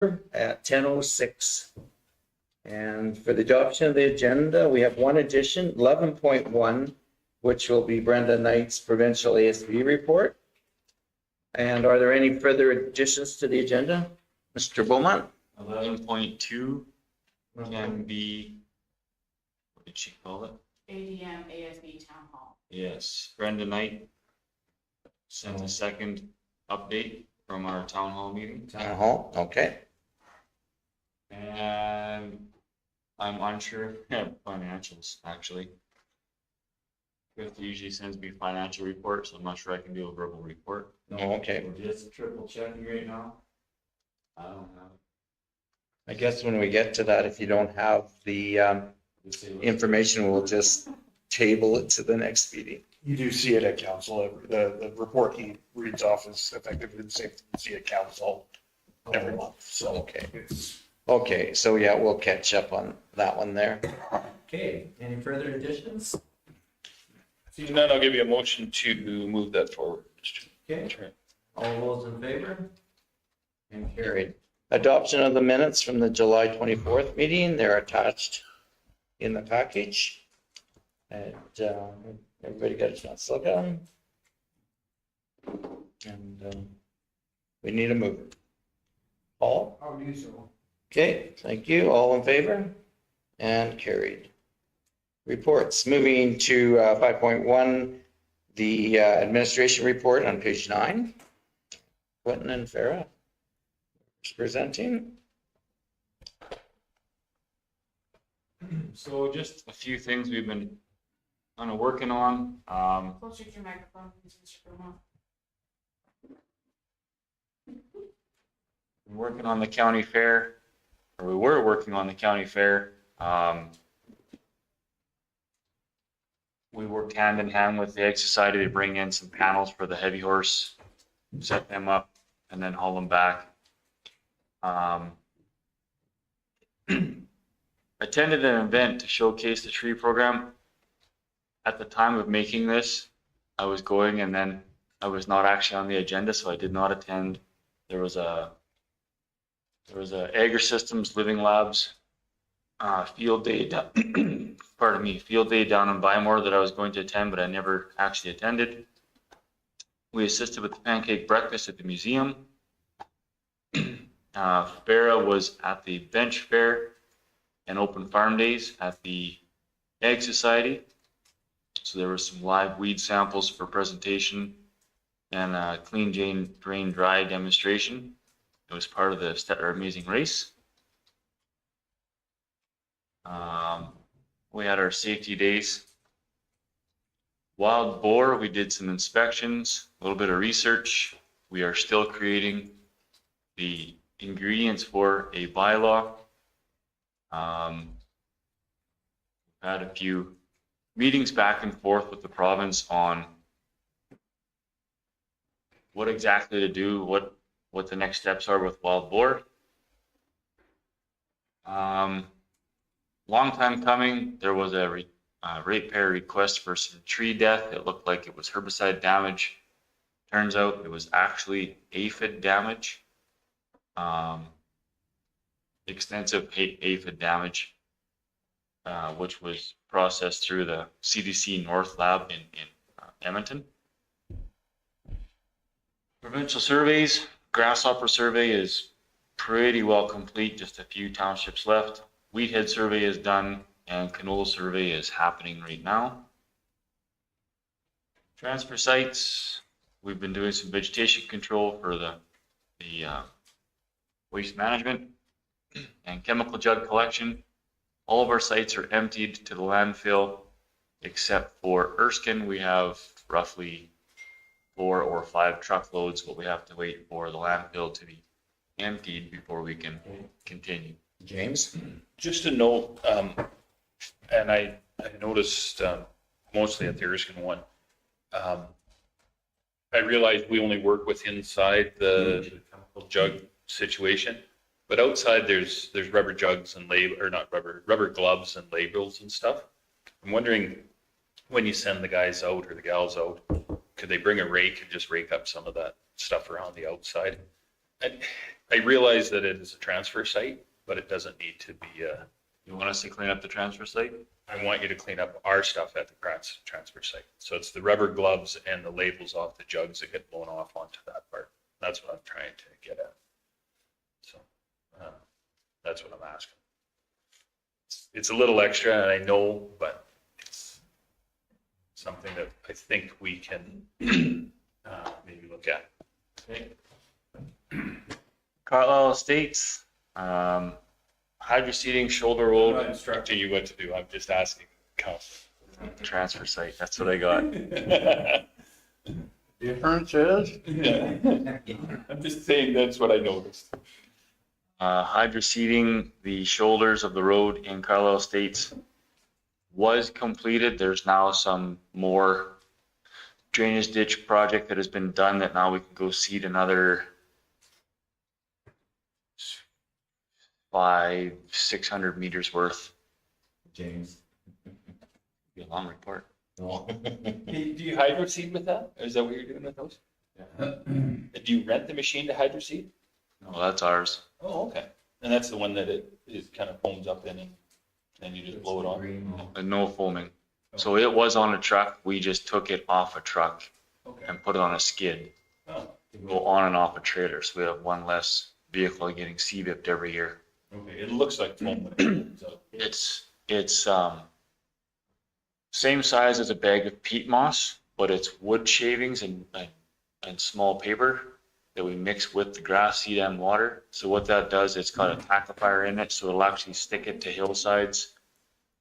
at 10:06. And for the adoption of the agenda, we have one addition, 11.1, which will be Brenda Knight's provincial ASB report. And are there any further additions to the agenda? Mr. Beaumont? 11.2 can be, what did she call it? ADM ASB Town Hall. Yes, Brenda Knight sent a second update from our town hall meeting. Town hall, okay. And I'm unsure, financials actually. Chris usually sends me financial reports, so I'm not sure I can do a verbal report. No, okay. We're just triple checking right now. I don't have I guess when we get to that, if you don't have the information, we'll just table it to the next meeting. You do see it at council. The report he reads off is effectively the same thing you see at council every month. So Okay. Okay, so yeah, we'll catch up on that one there. Okay, any further additions? Seeing none, I'll give you a motion to move that forward. Okay, all those in favor? And carried. Adoption of the minutes from the July 24th meeting, they're attached in the package. And everybody got a chance to look at them. And we need a mover. Paul? I'll do so. Okay, thank you. All in favor? And carried. Reports. Moving to 5.1, the administration report on page 9. Quentin and Farah presenting. So just a few things we've been kind of working on. Closer to your microphone, please, Mr. Beaumont. We're working on the county fair, or we were working on the county fair. We worked hand in hand with the Egg Society to bring in some panels for the heavy horse, set them up, and then haul them back. Attended an event to showcase the tree program. At the time of making this, I was going and then I was not actually on the agenda, so I did not attend. There was a Agri Systems Living Labs field day, field day down in Bymore that I was going to attend, but I never actually attended. We assisted with the pancake breakfast at the museum. Farah was at the bench fair and open farm days at the Egg Society. So there were some live weed samples for presentation and a clean drain dry demonstration. It was part of the Stettler Amazing Race. We had our safety days. Wild boar, we did some inspections, a little bit of research. We are still creating the ingredients for a bylaw. Had a few meetings back and forth with the province on what exactly to do, what the next steps are with wild boar. Long time coming, there was a ratepayer request for some tree death. It looked like it was herbicide damage. Turns out it was actually aphid damage. Extensive aphid damage, which was processed through the CDC North Lab in Edmonton. Provincial surveys, grasshopper survey is pretty well complete, just a few townships left. Wheat head survey is done and canola survey is happening right now. Transfer sites, we've been doing some vegetation control for the waste management and chemical jug collection. All of our sites are emptied to the landfill except for Erskine. We have roughly 4 or 5 truckloads, but we have to wait for the landfill to be emptied before we can continue. James? Just a note, and I noticed mostly at the Erskine one, I realized we only work with inside the chemical jug situation, but outside there's rubber jugs and rubber gloves and labels and stuff. I'm wondering, when you send the guys out or the gals out, could they bring a rake and just rake up some of that stuff around the outside? I realize that it is a transfer site, but it doesn't need to be You want us to clean up the transfer site? I want you to clean up our stuff at the transfer site. So it's the rubber gloves and the labels off the jugs that get blown off onto that part. That's what I'm trying to get at. So that's what I'm asking. It's a little extra, and I know, but it's something that I think we can maybe look at. Okay. Carlisle Estates, hydro seeding, shoulder I'm road, not instructing you what to do. I'm just asking council. transfer site. That's what I got. Difference is? I'm just saying that's what I noticed. Hydro seeding, the shoulders of the road in Carlisle Estates was completed. There's now some more drainage ditch project that has been done that now we can go seed another 500-600 meters worth. James. Be a long report. No. Do you hydro seed with that? Is that what you're doing with those? Do you rent the machine to hydro seed? No, that's ours. Oh, okay. And that's the one that it kind of foams up in and then you just blow it on? Green. And no foaming. So it was on a truck. We just took it off a truck Okay. and put it on a skid Oh, to go on and off a trailer. So we have one less vehicle getting sea-bipped every year. okay. It looks like foam. So, It's same size as a bag of peat moss, but it's wood shavings and small paper that we mix with the grass seed and water. So what that does, it's got a tackifier in it, so it'll actually stick it to hillsides.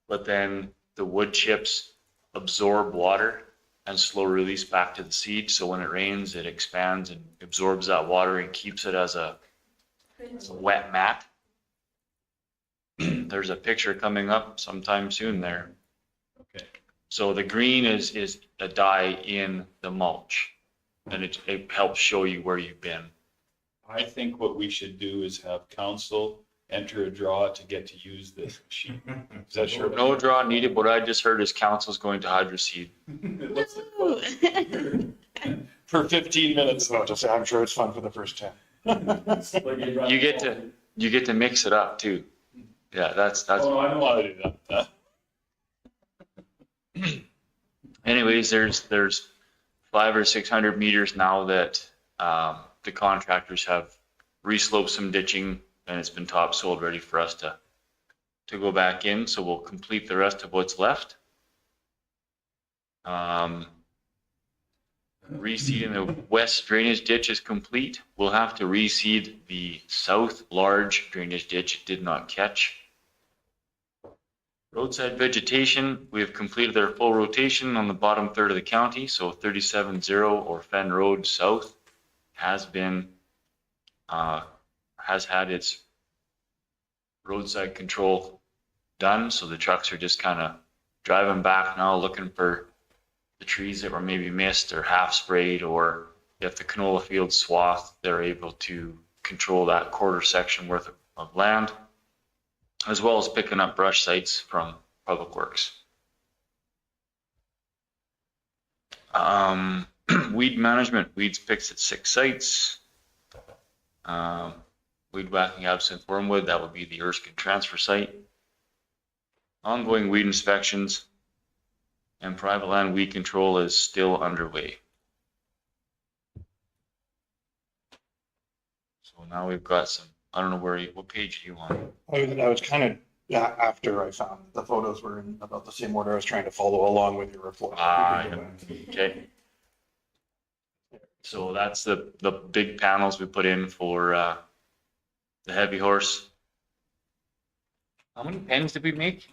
But then the wood chips absorb water and slow release back to the seed. So when it rains, it expands and absorbs that water and keeps it as a wet mat. There's a picture coming up sometime soon there. okay. So the green is a dye in the mulch, and it helps show you where you've been. I think what we should do is have council enter a draw to get to use this machine. Is that sure? No draw needed. What I just heard is council's going to hydro seed. For 15 minutes. So just say, I'm sure it's fun for the first 10. You get to mix it up too. Yeah, that's. Oh, I don't want to do that. Anyways, there's 500 or 600 meters now that the contractors have resloped some ditching, and it's been topsoiled ready for us to go back in. So we'll complete the rest of what's left. Reseeding the west drainage ditch is complete. We'll have to reseed the south large drainage ditch. It did not catch. Roadside vegetation, we have completed our full rotation on the bottom third of the county. So 37-0 or Fenn Road South has had its roadside control done. So the trucks are just kind of driving back now, looking for the trees that were maybe missed or half sprayed, or if the canola field swath, they're able to control that quarter section worth of land, as well as picking up brush sites from Public Works. Weed management, weeds picked at 6 sites. Weed whacking absinthe wormwood, that would be the Erskine transfer site. Ongoing weed inspections and private land weed control is still underway. So now we've got some, I don't know what page are you on? I was kind of, after I found the photos were in about the same order, I was trying to follow along with your report. Yeah. Okay. So that's the big panels we put in for the heavy horse. How many pens did we make?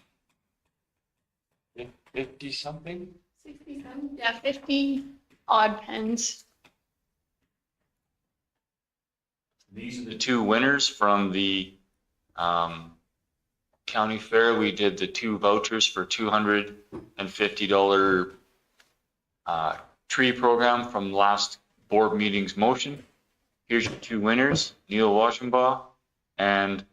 50 something? 67, yeah, 50 odd pens. These are the 2 winners from the county fair. We did the 2 vouchers for $250 tree program from last board meeting's motion. Here's your 2 winners, Neil Washenbaugh and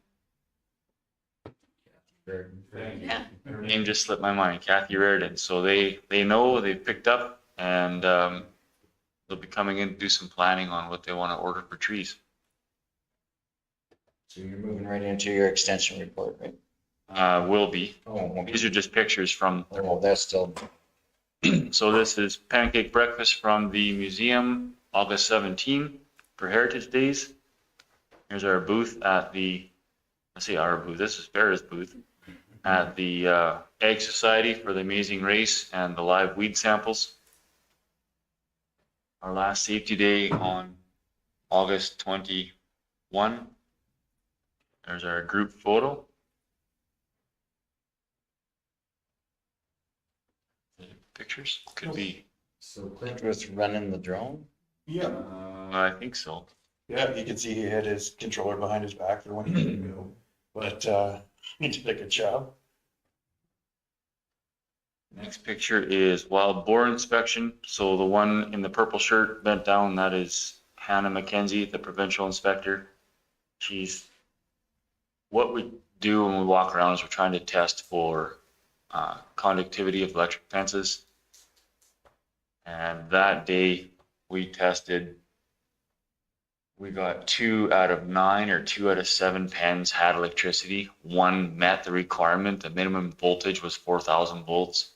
Yeah. her name just slipped my mind, Kathy Reardon. So they know, they picked up, and they'll be coming in to do some planning on what they want to order for trees. So you're moving right into your extension report, right? Will be. Oh, okay. These are just pictures from, Oh, that's still, so this is pancake breakfast from the museum, August 17 for Heritage Days. Here's our booth at the, let's see, our booth, this is Farrah's booth, at the Ag Society for the Amazing Race and the live weed samples. Our last safety day on August 21. There's our group photo. Pictures? Could be. So Clint, with running the drone? Yeah. I think so. Yeah, you can see he had his controller behind his back for when he didn't go, but he did a good job. Next picture is wild boar inspection. So the one in the purple shirt bent down, that is Hannah McKenzie, the provincial inspector. What we do when we walk around is we're trying to test for conductivity of electric fences. And that day we tested, we got 2 out of 9 or 2 out of 7 pens had electricity. One met the requirement. The minimum voltage was 4,000 volts.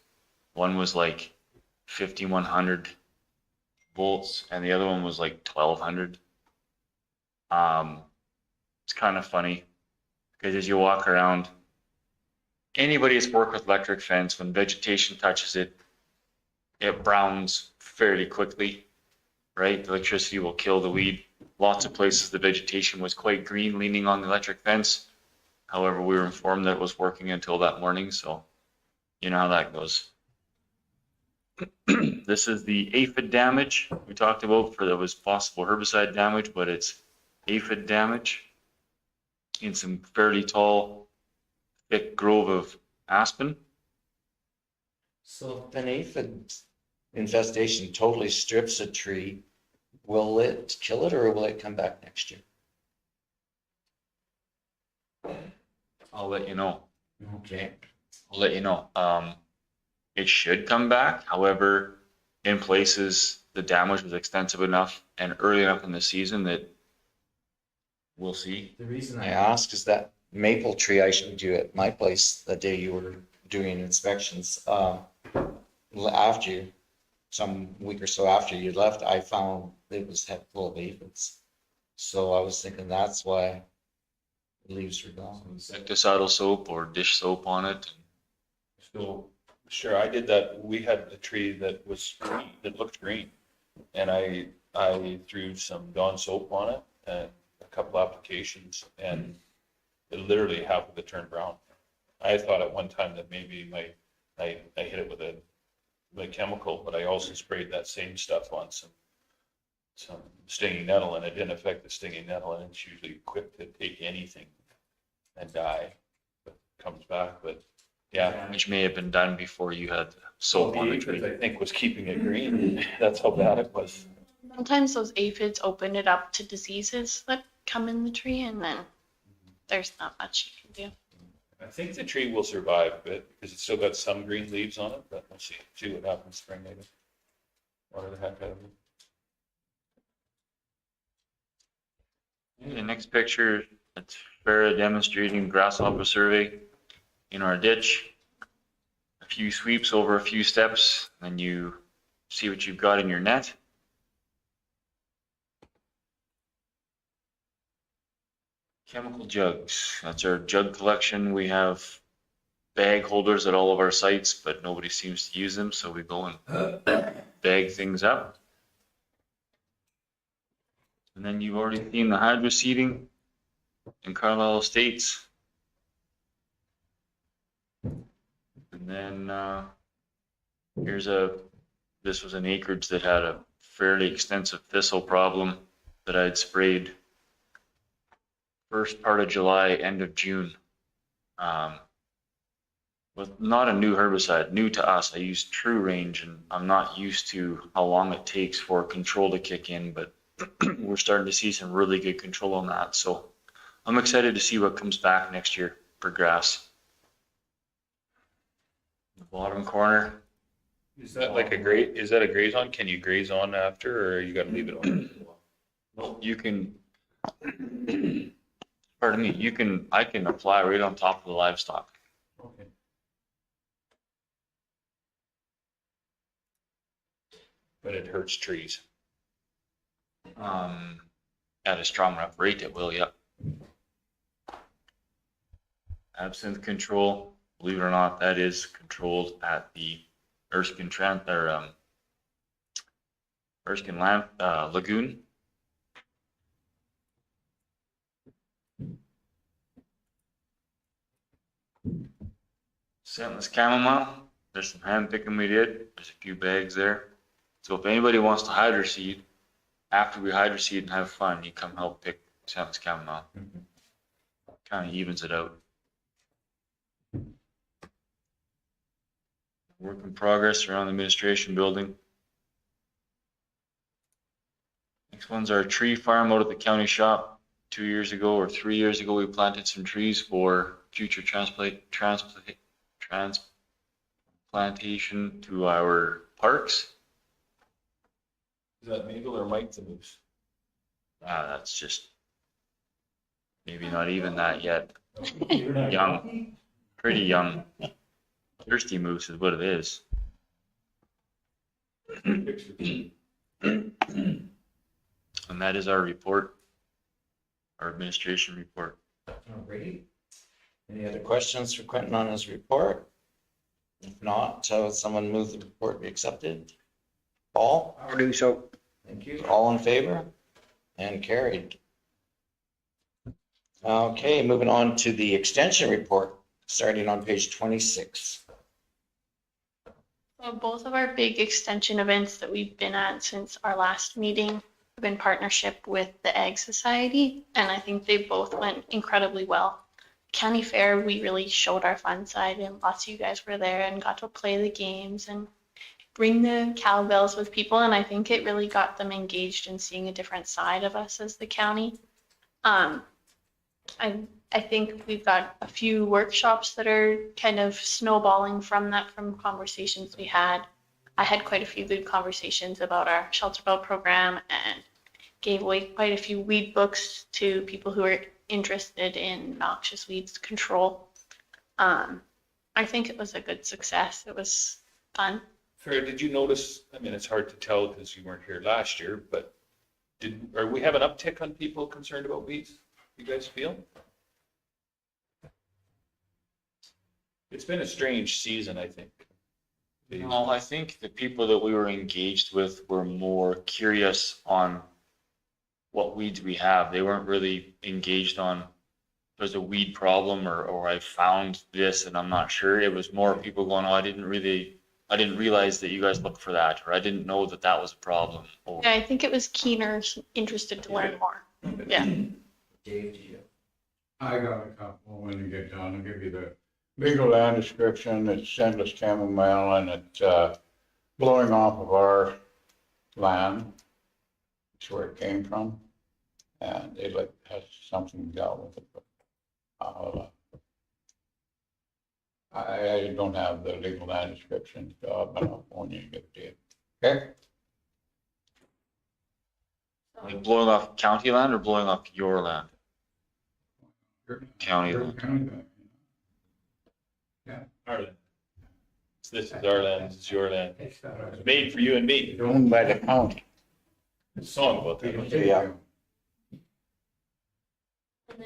One was like 5,100 volts, and the other one was like 1,200. It's kind of funny because as you walk around, anybody that's worked with electric fence, when vegetation touches it, it browns fairly quickly, right? The electricity will kill the weed. Lots of places the vegetation was quite green leaning on the electric fence. However, we were informed that it was working until that morning, so you know how that goes. This is the aphid damage we talked about for that was possible herbicide damage, but it's aphid damage in some fairly tall, thick grove of aspen. So if an aphid infestation totally strips a tree, will it kill it or will it come back next year? I'll let you know. Okay. I'll let you know. It should come back. However, in places, the damage was extensive enough and early enough in the season that we'll see. the reason I I ask is that maple tree I showed you at my place the day you were doing inspections, after you, some week or so after you left, I found it was full of aphids. So I was thinking that's why the leaves were gone. Insecticidal soap or dish soap on it. So, sure, I did that. We had a tree that was green, that looked green. And I threw some Dawn soap on it and a couple applications, and it literally half of it turned brown. I thought at one time that maybe I hit it with a chemical, but I also sprayed that same stuff on some stinging nettle, and it didn't affect the stinging nettle, and it's usually quick to take anything and die, but it comes back. But yeah, Which may have been done before you had soap on the tree. I think was keeping it green. That's how bad it was. Sometimes those aphids open it up to diseases that come in the tree, and then there's not much you can do. I think the tree will survive a bit because it's still got some green leaves on it, but we'll see what happens spring maybe. Water the heck out of it. The next picture, it's Farrah demonstrating grasshopper survey in our ditch. A few sweeps over a few steps, then you see what you've got in your net. Chemical jugs, that's our jug collection. We have bag holders at all of our sites, but nobody seems to use them, so we go and bag things up. And then you've already seen the hydro seeding in Carlisle Estates. And then this was an acreage that had a fairly extensive thistle problem that I'd sprayed first part of July, end of June. With not a new herbicide, new to us. I use True Range, and I'm not used to how long it takes for control to kick in, but we're starting to see some really good control on that. So I'm excited to see what comes back next year for grass. The bottom corner. Is that like a graze? Is that a graze on? Can you graze on after, or you got to leave it on? Well, you can Pardon me, I can apply right on top of the livestock. Okay. But it hurts trees. At a strong enough rate, it will, yeah. Absinthe control, believe it or not, that is controlled at the Erskine Erskine Lagoon. Scentless chamomile, there's some hand picking we did. There's a few bags there. So if anybody wants to hydroseed, after we hydroseed and have fun, you come help pick scentless chamomile. Kind of evens it out. Work in progress around the administration building. Next one's our tree farm out at the county shop. 2 years ago or 3 years ago, we planted some trees for future transplantation to our parks. Is that Mabel or Mike the moose? That's just maybe not even that yet. You're not Young. lucky? Pretty young. Thirsty moose is what it is. And that is our report, our administration report. Alrighty. Any other questions for Quentin on his report? If not, someone move the report be accepted. Paul, I'll do so. thank you. All in favor? And carried. Okay, moving on to the extension report, starting on page 26. So both of our big extension events that we've been at since our last meeting have been partnership with the Ag Society, and I think they both went incredibly well. County Fair, we really showed our fun side, and lots of you guys were there and got to play the games and bring the cowbells with people, and I think it really got them engaged in seeing a different side of us as the county. I think we've got a few workshops that are kind of snowballing from that, from conversations we had. I had quite a few good conversations about our shelter belt program and gave away quite a few weed books to people who are interested in noxious weeds control. I think it was a good success. It was fun. Farrah, did you notice, I mean, it's hard to tell because you weren't here last year, but are we have an uptick on people concerned about weeds? You guys feel? It's been a strange season, I think. No, I think the people that we were engaged with were more curious on what weeds we have. They weren't really engaged on there's a weed problem or I found this and I'm not sure. It was more people going, oh, I didn't realize that you guys looked for that, or I didn't know that that was a problem. Or, Yeah, I think it was keeners interested to learn more. Yeah. Dave, do you? I got a couple when you get done. I'll give you the legal land description. It's scentless chamomile and it's blowing off of our land. It's where it came from. And it has something dealt with it. But I don't have the legal land description, so but I'll phone you and get it to you. Okay? like blowing off county land or blowing off your land? County land. County land. Our land. So this is our land, this is your land. It's It's made for you and me. It's owned by the county. There's a song about that. Yeah.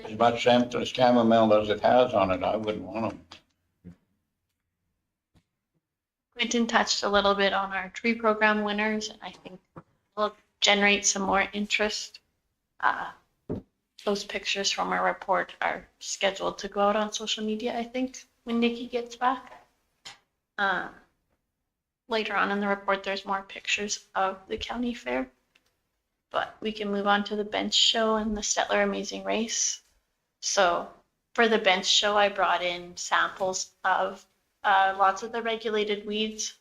As much scentless chamomile as it has on it, I wouldn't want them. Quentin touched a little bit on our tree program winners, and I think we'll generate some more interest. Those pictures from our report are scheduled to go out on social media, I think, when Nikki gets back. Later on in the report, there's more pictures of the county fair. But we can move on to the bench show and the Stettler Amazing Race. So for the bench show, I brought in samples of lots of the regulated weeds,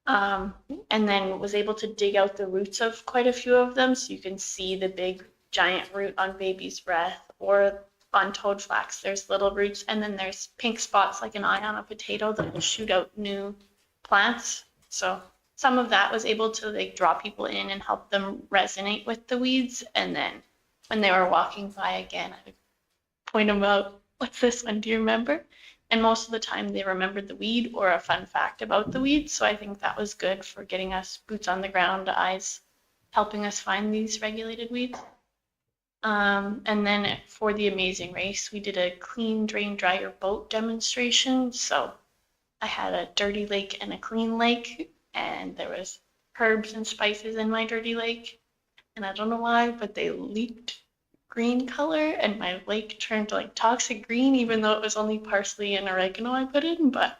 and then was able to dig out the roots of quite a few of them. So you can see the big giant root on baby's breath, or on toadflax, there's little roots, and then there's pink spots like an eye on a potato that will shoot out new plants. So some of that was able to like draw people in and help them resonate with the weeds. And then when they were walking by again, I point them out. What's this one? Do you remember? And most of the time they remembered the weed or a fun fact about the weed. So I think that was good for getting us boots on the ground, eyes, helping us find these regulated weeds. And then for the Amazing Race, we did a clean, drain, dry your boat demonstration. So I had a dirty lake and a clean lake, and there was herbs and spices in my dirty lake. And I don't know why, but they leaked green color, and my lake turned like toxic green, even though it was only parsley and oregano I put in. But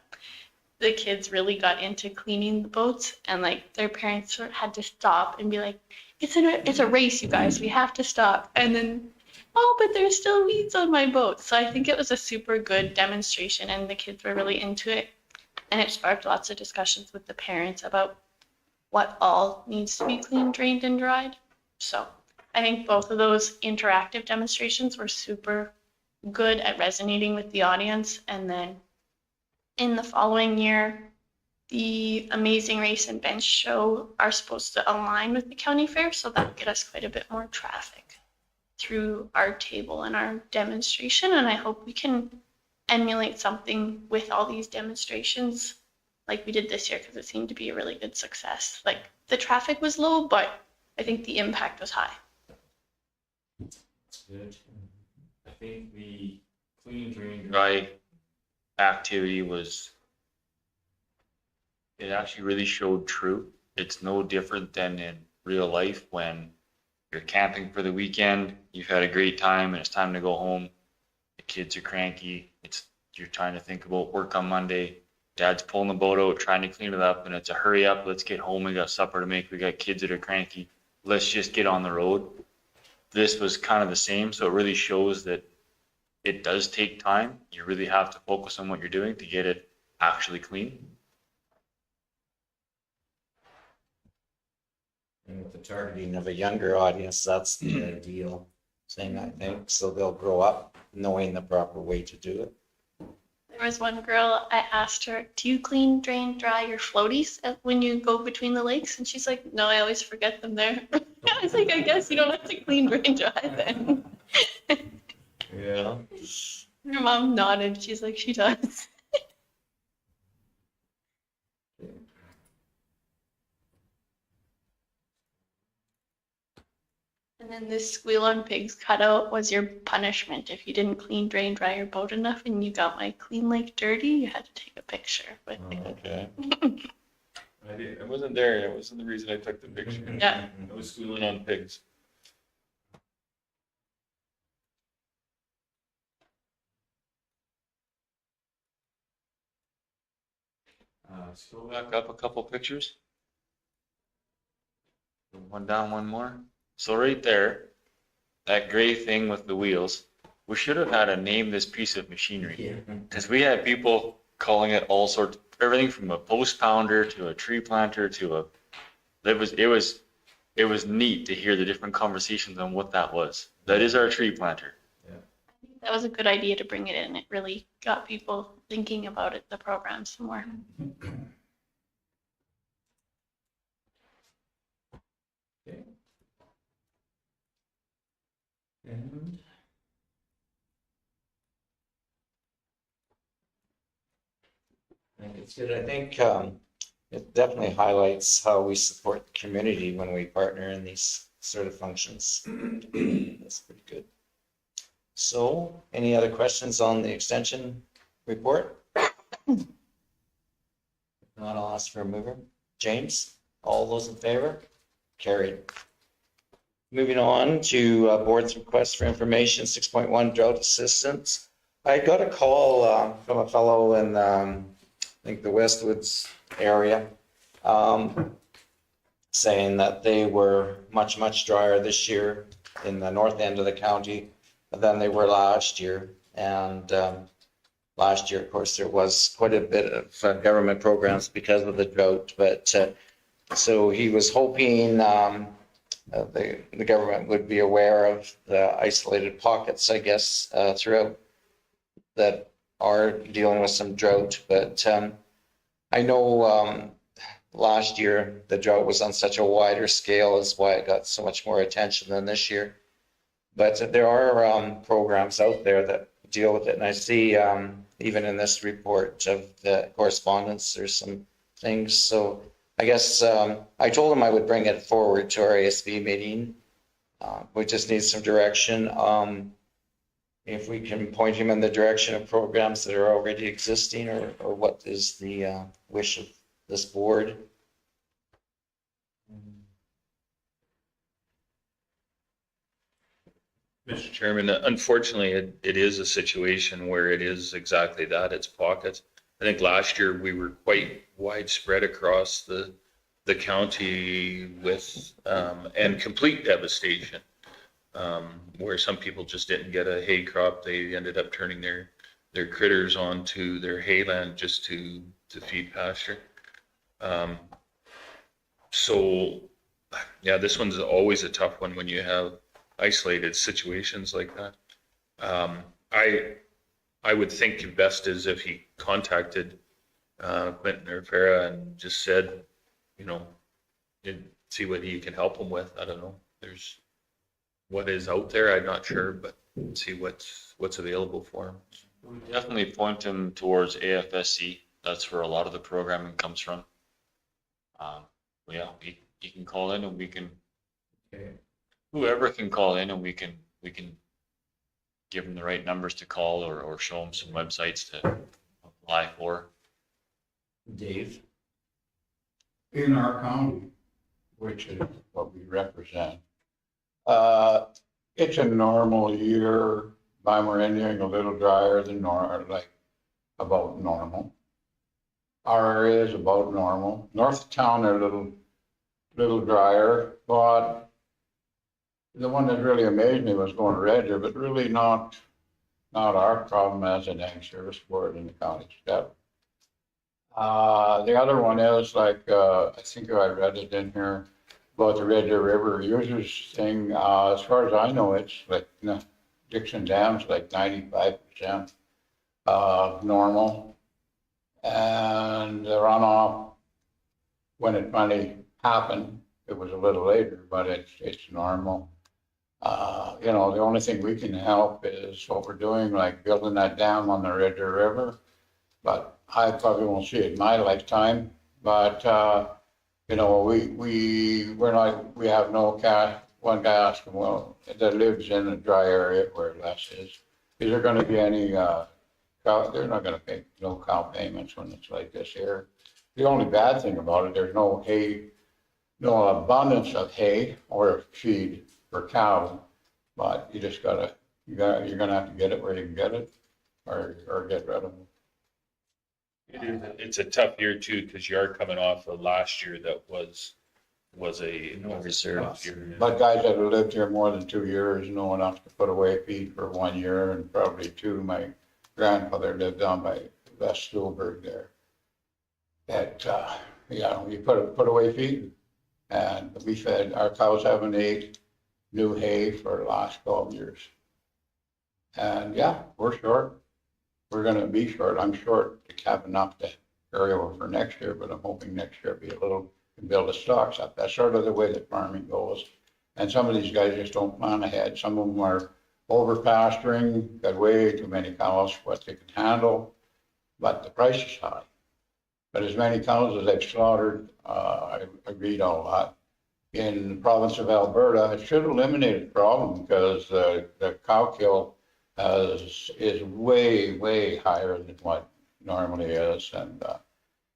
the kids really got into cleaning the boats, and like their parents had to stop and be like, it's a race, you guys, we have to stop. And then, oh, but there's still weeds on my boat. So I think it was a super good demonstration, and the kids were really into it. And it sparked lots of discussions with the parents about what all needs to be cleaned, drained, and dried. So I think both of those interactive demonstrations were super good at resonating with the audience. And then in the following year, the Amazing Race and Bench Show are supposed to align with the county fair, so that'll get us quite a bit more traffic through our table and our demonstration. And I hope we can emulate something with all these demonstrations like we did this year, because it seemed to be a really good success. Like the traffic was low, but I think the impact was high. That's good. I think the clean drain Dry activity was, it actually really showed true. It's no different than in real life when you're camping for the weekend, you've had a great time, and it's time to go home. The kids are cranky. You're trying to think about work on Monday. Dad's pulling the boat out, trying to clean it up, and it's a hurry up. Let's get home. We got supper to make. We got kids that are cranky. Let's just get on the road. This was kind of the same, so it really shows that it does take time. You really have to focus on what you're doing to get it actually clean. And with the targeting of a younger audience, that's the ideal thing, I think. So they'll grow up knowing the proper way to do it. There was one girl, I asked her, do you clean, drain, dry your floaties when you go between the lakes? And she's like, no, I always forget them there. I was like, I guess you don't have to clean, drain, dry then. Yeah. Her mom nodded. She's like, she does. And then this squeal on pigs cutout was your punishment. If you didn't clean, drain, dry your boat enough and you got my clean lake dirty, you had to take a picture with it. Okay. I wasn't there. That wasn't the reason I took the picture. Yeah. I was squealing on pigs. Scroll back up a couple pictures. One down, one more. So right there, that gray thing with the wheels, we should have had a name this piece of machinery. Yeah. Because we had people calling it all sorts, everything from a post pounder to a tree planter to a, it was neat to hear the different conversations on what that was. That is our tree planter. That was a good idea to bring it in. It really got people thinking about it, the program some more. And I think it's good. I think it definitely highlights how we support the community when we partner in these sort of functions. That's pretty good. So, any other questions on the extension report? If not, I'll ask for a mover. James, all those in favor? Carried. Moving on to board's request for information, 6.1 drought assistance. I got a call from a fellow in, I think the Westwoods area, saying that they were much, much drier this year in the north end of the county than they were last year. And last year, of course, there was quite a bit of government programs because of the drought. But so he was hoping the government would be aware of the isolated pockets, I guess, throughout that are dealing with some drought. But I know last year the drought was on such a wider scale, is why it got so much more attention than this year. But there are programs out there that deal with it. And I see even in this report of the correspondence, there's some things. So I guess I told him I would bring it forward to our ASB meeting. We just need some direction. If we can point him in the direction of programs that are already existing, or what is the wish of this board? Mr. Chairman, unfortunately, it is a situation where it is exactly that, it's pockets. I think last year we were quite widespread across the county with, and complete devastation, where some people just didn't get a hay crop. They ended up turning their critters onto their hayland just to feed pasture. So, yeah, this one's always a tough one when you have isolated situations like that. I would think best is if he contacted Quentin or Farah and just said, you know, see what he can help him with. I don't know. There's what is out there. I'm not sure, but see what's available for him. We definitely point him towards AFSC. That's where a lot of the programming comes from. Yeah, he can call in and we can. Okay. Whoever can call in and we can give them the right numbers to call or show them some websites to apply for. Dave? In our county, which is what we represent, it's a normal year. Bimerendian, a little drier than normal, like about normal. Our area is about normal. North of town, they're a little drier, but the one that really amazed me was going to Red Deer, but really not our problem as an ag service board in the county step. The other one is like, I think I read it in here about the Red Deer River users thing. As far as I know, it's like Dixon Dam's like 95% normal. And the runoff, when it finally happened, it was a little later, but it's normal. You know, the only thing we can help is what we're doing, like building that dam on the Red Deer River. But I probably won't see it in my lifetime. But you know, we have no cash. One guy asked him, well, that lives in a dry area where Les is there going to be any cow? They're not going to pay no cow payments when it's like this here. The only bad thing about it, there's no hay, no abundance of hay or feed for cows. But you just you're gonna have to get it where you can get it, or get rid of them. It's a tough year too, because you are coming off of last year that was a Reserve. tough year. But guys that have lived here more than 2 years know enough to put away feed for 1 year, and probably 2. My grandfather lived down by West Stuhlberg there. That yeah, you put away feed, and we fed our cows haven't ate new hay for the last 12 years. And yeah, we're short. We're going to be short. I'm short to have enough to carry over for next year, but I'm hoping next year will be a little, and build the stocks up. That's sort of the way that farming goes. And some of these guys just don't plan ahead. Some of them are over pasturing, got way too many cows for what they can handle, but the price is high. But as many cows as they've slaughtered, I read a lot. In the province of Alberta, it should eliminate the problem because the cow kill is way, way higher than what normally is. And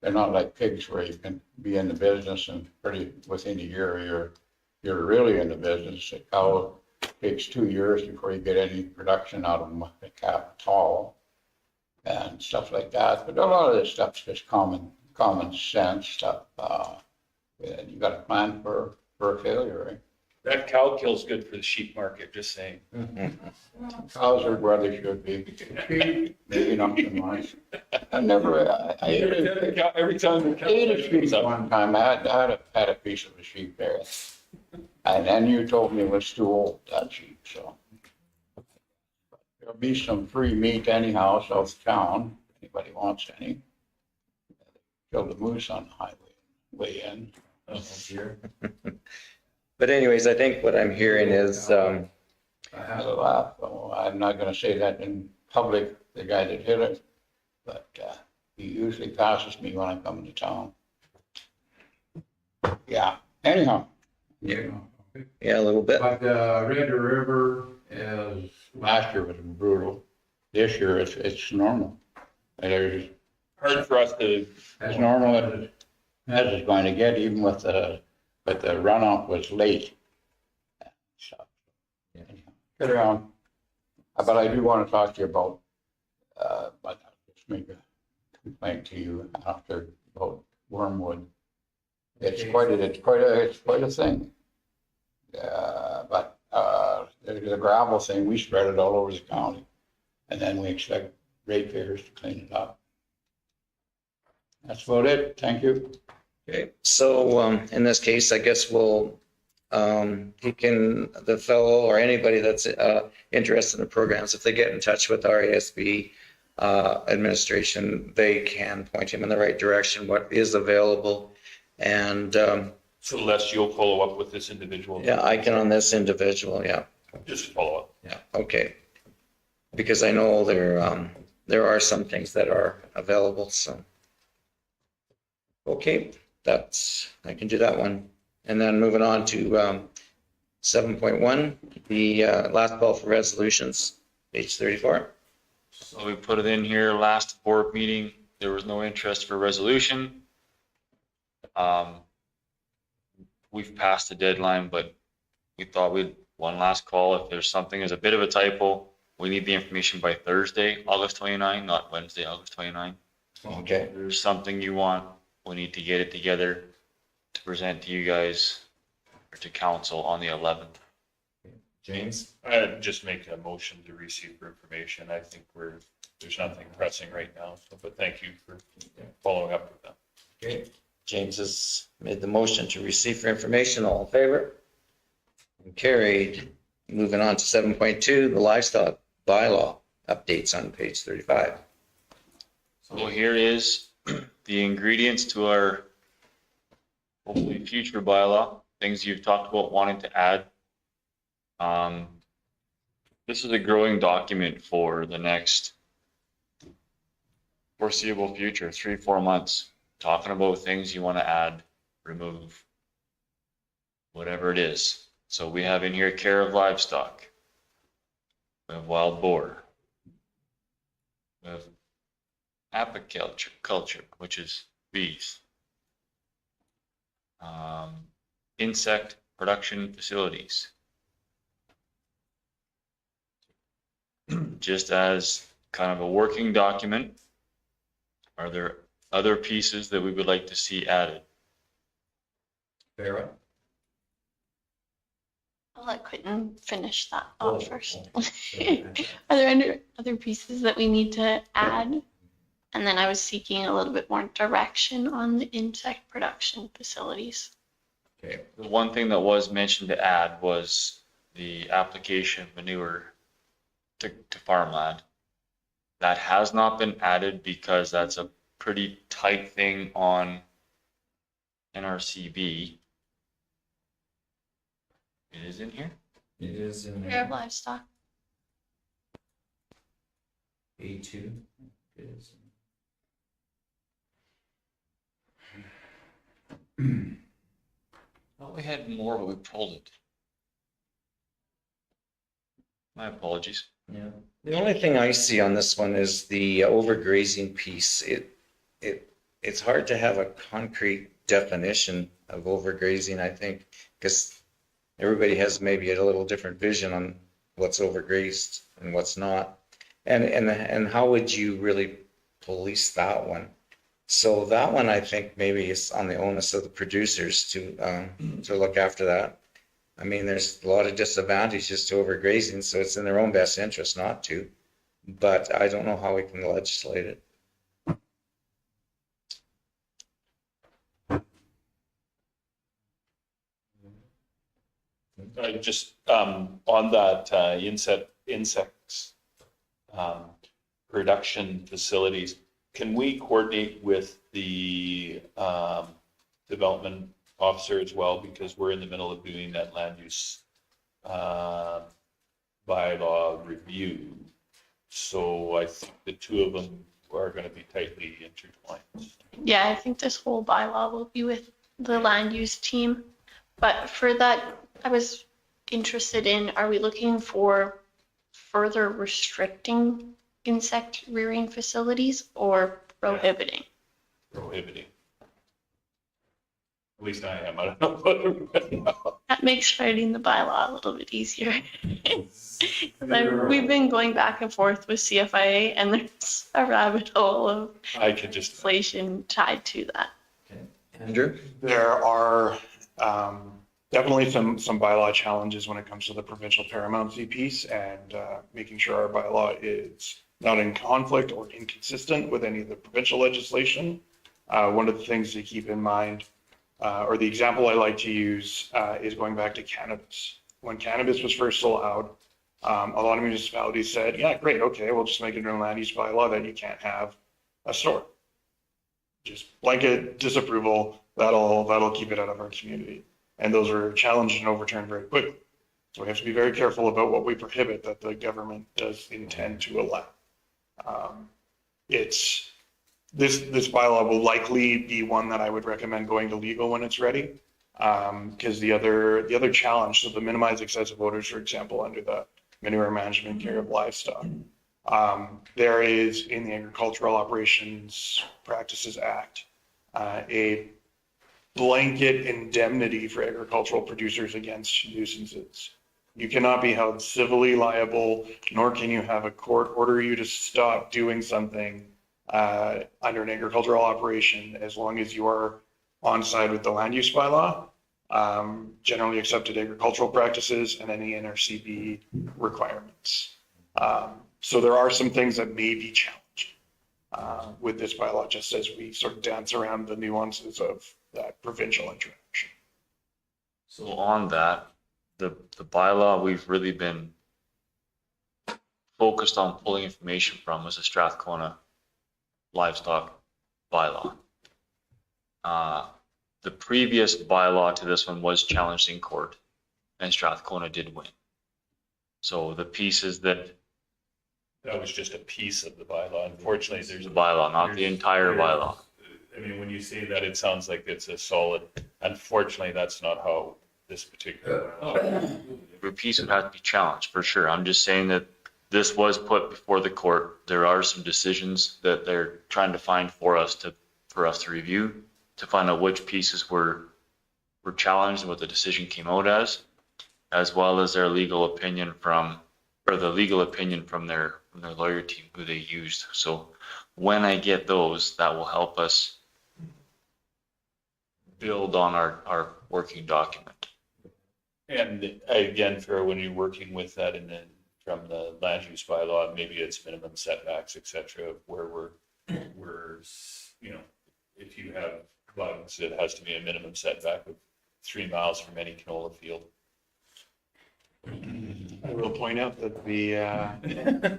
they're not like pigs where you can be in the business and pretty within a year you're really in the business. A cow takes 2 years before you get any production out of them, a calf at all, and stuff like that. But a lot of this stuff's just common sense stuff. And you got to plan for a failure, right? That cow kill's good for the sheep market, just saying. Cows are where they should be. Sheep, maybe not so much. I Every time the cow ate a sheep one time. I had a piece of a sheep there. And then you told me it was too old, that sheep, so. There'll be some free meat anyhow, south of town, if anybody wants any. Killed a moose on the highway, way in. Here. But anyways, I think what I'm hearing is I'm not gonna say that in public, the guy that hit it, but, he usually passes me when I come to town. Yeah, anyhow. Yeah. Yeah, a little bit. But, Red River is, last year was brutal. This year it's normal. And there's, Hard for us to, as normal as it's going to get, even with the runoff was late. So, anyhow, carry on. But I do want to talk to you about, but I'll just make a complaint to you after about Wormwood. It's quite a thing. But the gravel thing, we spread it all over the county. And then we expect ratepayers to clean it up. That's about it. Thank you. Okay, so in this case, I guess we'll, the fellow or anybody that's interested in the programs, if they get in touch with our ASB administration, they can point him in the right direction, what is available. And so Les, you'll follow up with this individual? yeah, I can on this individual, yeah. Just follow up. Yeah, okay. Because I know there are some things that are available, so. Okay, I can do that one. And then moving on to 7.1, the last call for resolutions, page 34. So we put it in here last board meeting. There was no interest for resolution. We've passed the deadline, but we thought we'd one last call. If there's something is a bit of a typo, we need the information by Thursday, August 29, not Wednesday, August 29. Okay. If there's something you want, we need to get it together to present to you guys or to council on the 11th. James? I'd just make a motion to receive for information. I think there's nothing pressing right now, so, but thank you for following up with that. Okay. James has made the motion to receive for information. All in favor? And carried. Moving on to 7.2, the livestock bylaw updates on page 35. So here is the ingredients to our hopefully future bylaw, things you've talked about wanting to add. This is a growing document for the next foreseeable future, 3-4 months, talking about things you want to add, remove, whatever it is. So we have in here care of livestock. We have wild boar. We have apiculture, which is bees. Insect production facilities. Just as kind of a working document, are there other pieces that we would like to see added? Vera? I'll let Quentin finish that Oh, thought first. okay. Are there other pieces that we need to add? And then I was seeking a little bit more direction on the insect production facilities. Okay. The one thing that was mentioned to add was the application of manure to farmland. That has not been added because that's a pretty tight thing on NRCB. It is in here? It is in Care of there. livestock. A2. It is. Thought we had more, but we pulled it. My apologies. Yeah. The only thing I see on this one is the overgrazing piece. It's hard to have a concrete definition of overgrazing, I think, because everybody has maybe a little different vision on what's overgrazed and what's not. And how would you really police that one? So that one, I think maybe is on the onus of the producers to look after that. I mean, there's a lot of disadvantages to overgrazing, so it's in their own best interest not to. But I don't know how we can legislate it. Just on that insects production facilities, can we coordinate with the development officer as well? Because we're in the middle of doing that land use bylaw review. So I think the two of them are going to be tightly intertwined. Yeah, I think this whole bylaw will be with the land use team. But for that, I was interested in, are we looking for further restricting insect rearing facilities or prohibiting? Prohibiting. At least I am. I don't know about everybody else. That makes writing the bylaw a little bit easier. We've been going back and forth with CFIA and there's a rabbit hole of I could just, inflation tied to that. Andrew? There are definitely some bylaw challenges when it comes to the provincial paramountcy piece and making sure our bylaw is not in conflict or inconsistent with any of the provincial legislation. One of the things to keep in mind, or the example I like to use, is going back to cannabis. When cannabis was first allowed, a lot of municipalities said, yeah, great, okay, we'll just make it in a land use bylaw that you can't have a store. Just blanket disapproval, that'll keep it out of our community. And those are challenged and overturned very quickly. So we have to be very careful about what we prohibit that the government does intend to allow. This bylaw will likely be one that I would recommend going to legal when it's ready. Because the other challenge, so the minimize excessive odors, for example, under the manure management care of livestock, there is in the Agricultural Operations Practices Act a blanket indemnity for agricultural producers against nuisances. You cannot be held civilly liable, nor can you have a court order you to stop doing something under an agricultural operation as long as you are on side with the land use bylaw, generally accepted agricultural practices, and any NRCB requirements. So there are some things that may be challenged with this bylaw, just as we sort of dance around the nuances of that provincial interaction. So on that, the bylaw we've really been focused on pulling information from was the Strathcona livestock bylaw. The previous bylaw to this one was challenged in court and Strathcona did win. So the pieces that that was just a piece of the bylaw. Unfortunately, there's the bylaw, not the entire bylaw. I mean, when you say that, it sounds like it's a solid, unfortunately, that's not how this particular. Every piece would have to be challenged for sure. I'm just saying that this was put before the court. There are some decisions that they're trying to find for us to review, to find out which pieces were challenged and what the decision came out as well as their legal opinion from their lawyer team who they used. So when I get those, that will help us build on our working document. And again, for when you're working with that and then from the land use bylaw, maybe it's minimum setbacks, et cetera, where we're, if you have bugs, it has to be a minimum setback of 3 miles from any canola field. I will point out that the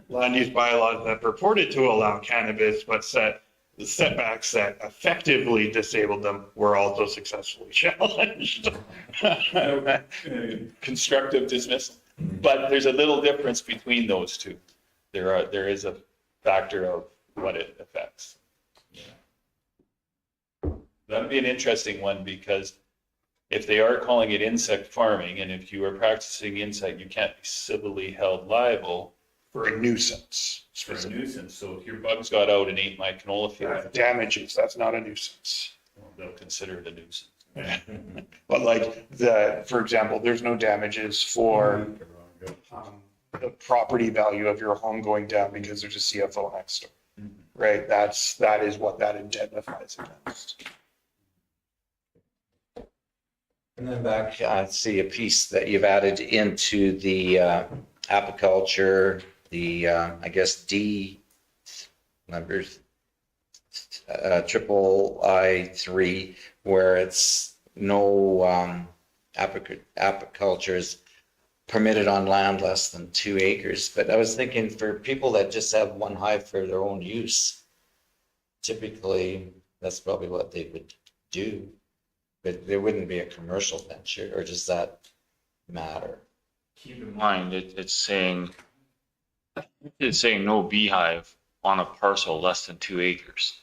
land use bylaws that purported to allow cannabis but set the setbacks that effectively disabled them were also successfully challenged. Constructive dismissal. But there's a little difference between those two. There is a factor of what it affects. That'd be an interesting one because if they are calling it insect farming, and if you are practicing insect, you can't be civilly held liable For a nuisance. for a nuisance. So if your bugs got out and ate my canola field, Damages, that's not a nuisance. they'll consider it a nuisance. But like for example, there's no damages for the property value of your home going down because there's a CFO next door, right? That is what that indemnifies against. And then back, I see a piece that you've added into the apiculture, the, I guess, D numbers, triple I3, where it's no apiculture is permitted on land less than 2 acres. But I was thinking for people that just have one hive for their own use, typically that's probably what they would do. But there wouldn't be a commercial venture, or does that matter? keep in mind, it's saying no beehive on a parcel less than 2 acres.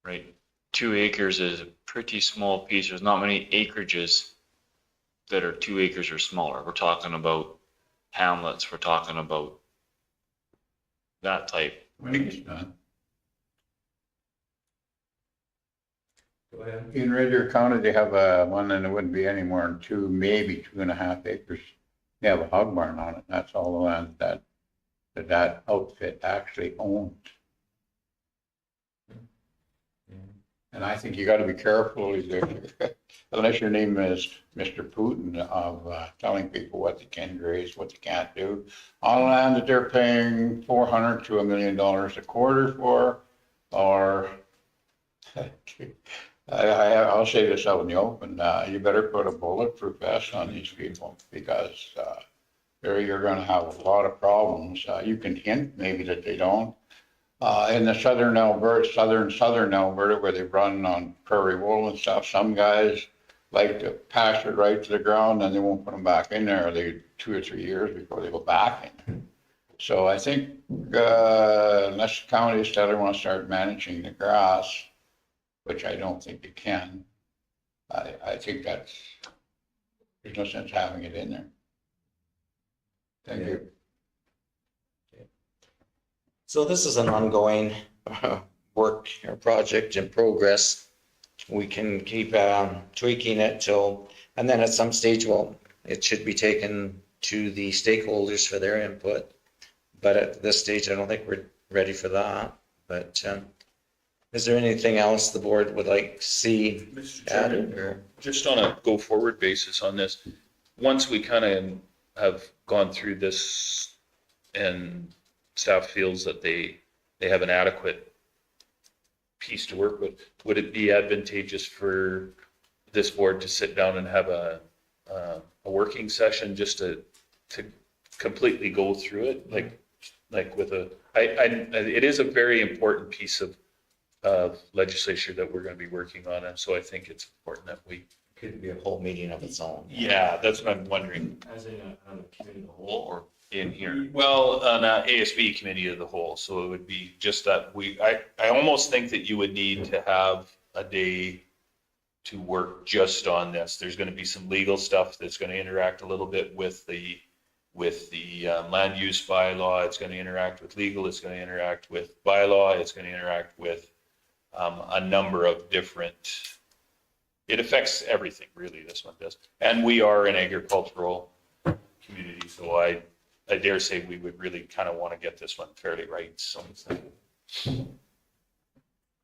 Right? 2 acres is a pretty small piece. There's not many acreages that are 2 acres or smaller. We're talking about hamlets. We're talking about that type. When it's done. Go ahead. In Red Deer County, they have one, and it wouldn't be any more than 2, maybe 2.5 acres. They have a hog barn on it. That's all the land that outfit actually owns. And I think you got to be careful unless your name is Mr. Putin of telling people what they can graze, what they can't do on land that they're paying $400,000 to $1 million a quarter for, or I'll say this out in the open, you better put a bulletproof vest on these people because you're going to have a lot of problems. You can hint maybe that they don't. In the southern Alberta, where they run on prairie wool and stuff, some guys like to pass it right to the ground and they won't put them back in there. They 2 or 3 years before they go back in. So I think unless the county Stettler want to start managing the grass, which I don't think they can, I think there's no sense having it in there. Thank you. So this is an ongoing work or project in progress. We can keep tweaking it and then at some stage, well, it should be taken to the stakeholders for their input. But at this stage, I don't think we're ready for that. But is there anything else the board would like to see Mr. added? Chairman, Or? just on a go forward basis on this, once we kind of have gone through this and staff feels that they have an adequate piece to work with, would it be advantageous for this board to sit down and have a working session just to completely go through it, like with it is a very important piece of legislation that we're going to be working on, and so I think it's important that we. Could be a whole meeting of its own. Yeah, that's what I'm wondering. As in a committee of the whole or in here? Well, on a ASB committee of the whole, so it would be just that I almost think that you would need to have a day to work just on this. There's going to be some legal stuff that's going to interact a little bit with the land use bylaw. It's going to interact with legal. It's going to interact with bylaw. It's going to interact with a number of different. It affects everything, really, this one does. And we are an agricultural community, so I dare say we would really kind of want to get this one fairly right. So,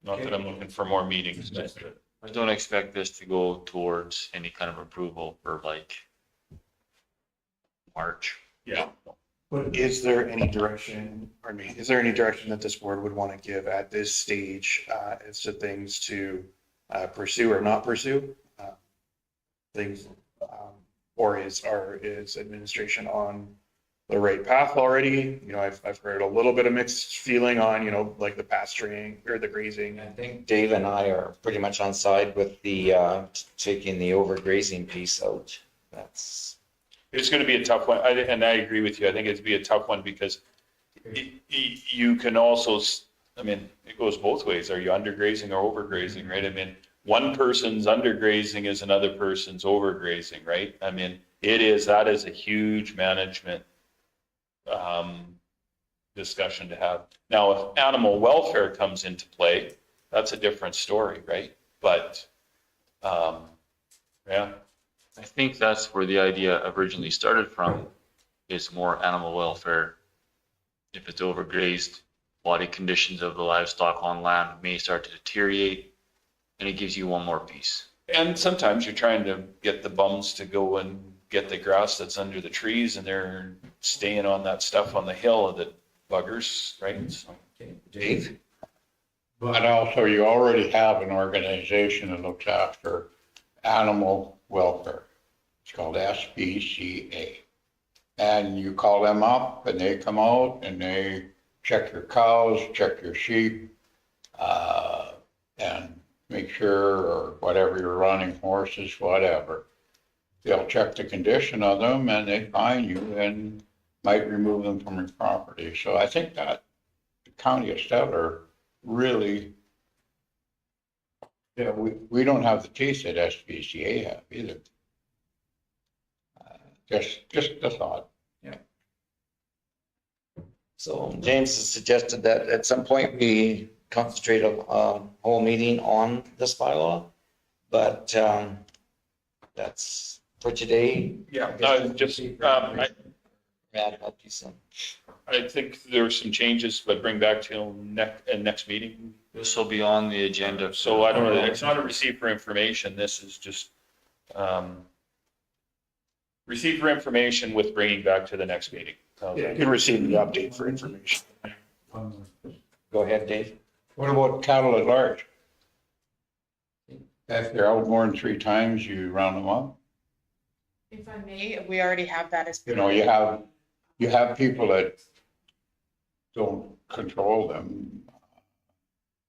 not that I'm looking for more meetings, but I don't expect this to go towards any kind of approval for like March. yeah. Is there any direction, that this board would want to give at this stage as to things to pursue or not pursue? Things, or is administration on the right path already? You know, I've heard a little bit of mixed feeling on, you know, like the pasturing or the grazing. I think Dave and I are pretty much on side with the taking the overgrazing piece out. It's going to be a tough one, and I agree with you. I think it'd be a tough one because you can also, I mean, it goes both ways. Are you undergrazing or overgrazing, right? I mean, one person's undergrazing is another person's overgrazing, right? I mean, that is a huge management discussion to have. Now, if animal welfare comes into play, that's a different story, right? But, yeah. I think that's where the idea originally started from, is more animal welfare. If it's overgrazed, body conditions of the livestock on land may start to deteriorate, and it gives you one more piece. And sometimes you're trying to get the bums to go and get the grass that's under the trees, and they're staying on that stuff on the hill that buggers, right? So, Dave? But also, you already have an organization that looks after animal welfare. It's called SPCA. And you call them up and they come out and they check your cows, check your sheep, and make sure, or whatever you're running, horses, whatever. they'll check the condition of them and they fine you and might remove them from your property. So I think that the county of Stettler really, yeah, we don't have the teeth that SPCA have either. Just a thought. So James has suggested that at some point we concentrate a whole meeting on this bylaw, but that's for today. Yeah, just, Brad, help you some. I think there were some changes, but bring back to next meeting. This will be on the agenda. So I don't know, it's not a receipt for information. This is just, receipt for information with bringing back to the next meeting. Yeah, you can receive the update for information. Go ahead, Dave. What about cattle at large? If they're out more than 3 times, you round them up? If I may, we already have that as. You know, you have people that don't control them.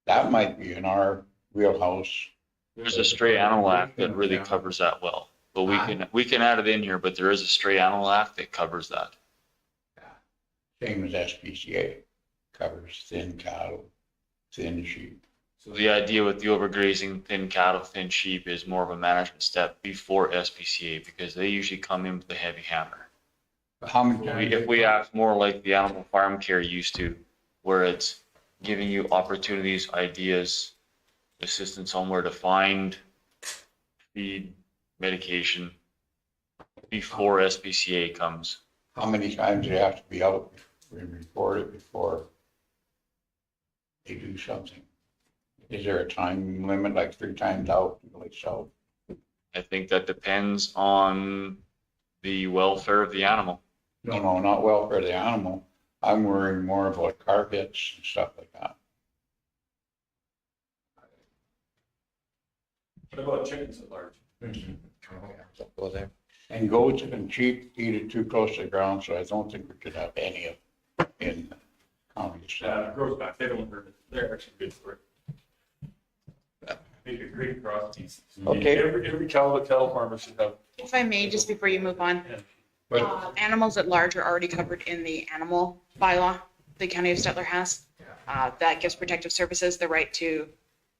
That might be in our wheelhouse. There's a stray animal act that really covers that well, but we can add it in here, but there is a stray animal act that covers that. Same as SPCA, covers thin cattle, thin sheep. So the idea with the overgrazing, thin cattle, thin sheep is more of a management step before SPCA because they usually come in with a heavy hammer. How many times? If we act more like the animal farm care used to, where it's giving you opportunities, ideas, assistance on where to find feed, medication before SPCA comes. How many times do you have to be out and report it before they do something? Is there a time limit, like 3 times out, like so? I think that depends on the welfare of the animal. No, not welfare of the animal. I'm worrying more about carpets and stuff like that. What about chickens at large? Don't go there. And goats and sheep eat it too close to the ground, so I don't think we could have any of them in the county. It grows back. They don't hurt it. They're actually good for it. Make a great cross species. Okay. Every cattle farmer should have. If I may, just before you move on, But animals at large are already covered in the animal bylaw the county of Stettler has. That gives protective services the right to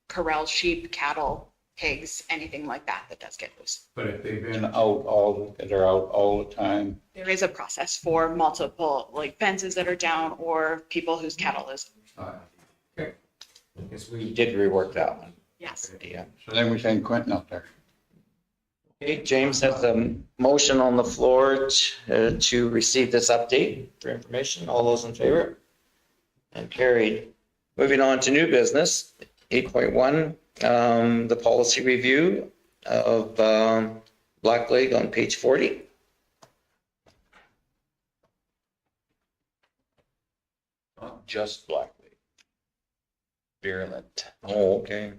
corral sheep, cattle, pigs, anything like that that does get loose. But if they've been they're out all the time. There is a process for multiple, like fences that are down or people whose cattle is, Okay. Because we did rework that one. yes. Yeah. So then we send Quentin up there. Okay, James has a motion on the floor to receive this update for information. All those in favor? And carried. Moving on to new business, 8.1, the policy review of Blackleg on page 40. Not just Black Lake. Virulent. Oh, okay.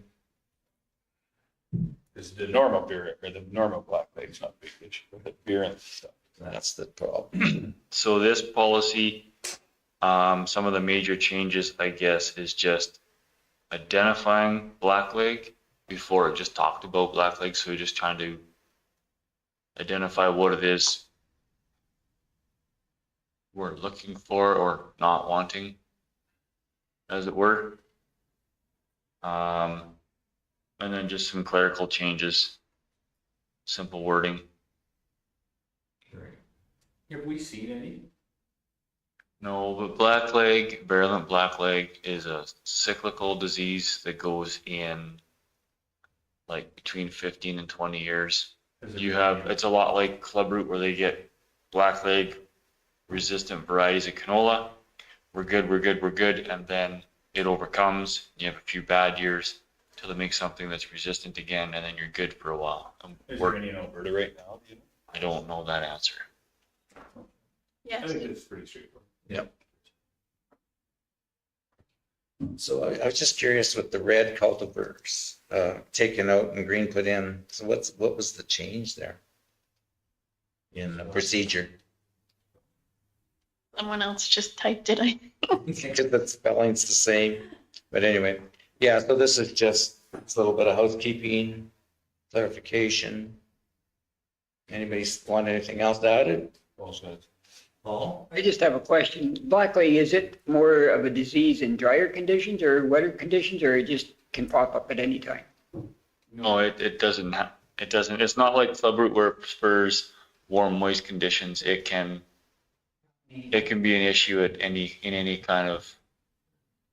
Is the normal virulent, or the normal Black Lake's not big issue, but the virulent stuff. That's the problem. So this policy, some of the major changes, I guess, is just identifying blackleg before it just talked about blackleg. So we're just trying to identify what it is we're looking for or not wanting, as it were. And then just some clerical changes, simple wording. Have we seen any? No, but blackleg, virulent blackleg is a cyclical disease that goes in like between 15 and 20 years. You have, it's a lot like clubroot where they get blackleg resistant varieties of canola. We're good. And then it overcomes. You have a few bad years till it makes something that's resistant again, and then you're good for a while. Is there any in Alberta right now? Do you know? I don't know that answer. I Yes. think it's pretty straightforward. So I was just curious with the red cultivars taken out and green put in. So what was the change there in the procedure? Someone else just typed it, I think. Because the spelling's the same. But anyway, yeah, so this is just, it's a little bit of housekeeping, clarification. Anybody want anything else added? Well said. Paul? I just have a question. Blackley, is it more of a disease in drier conditions or wetter conditions, or it just can pop up at any time? No, it doesn't it's not like clubroot where it prefers warm, moist conditions. It can be an issue in any kind of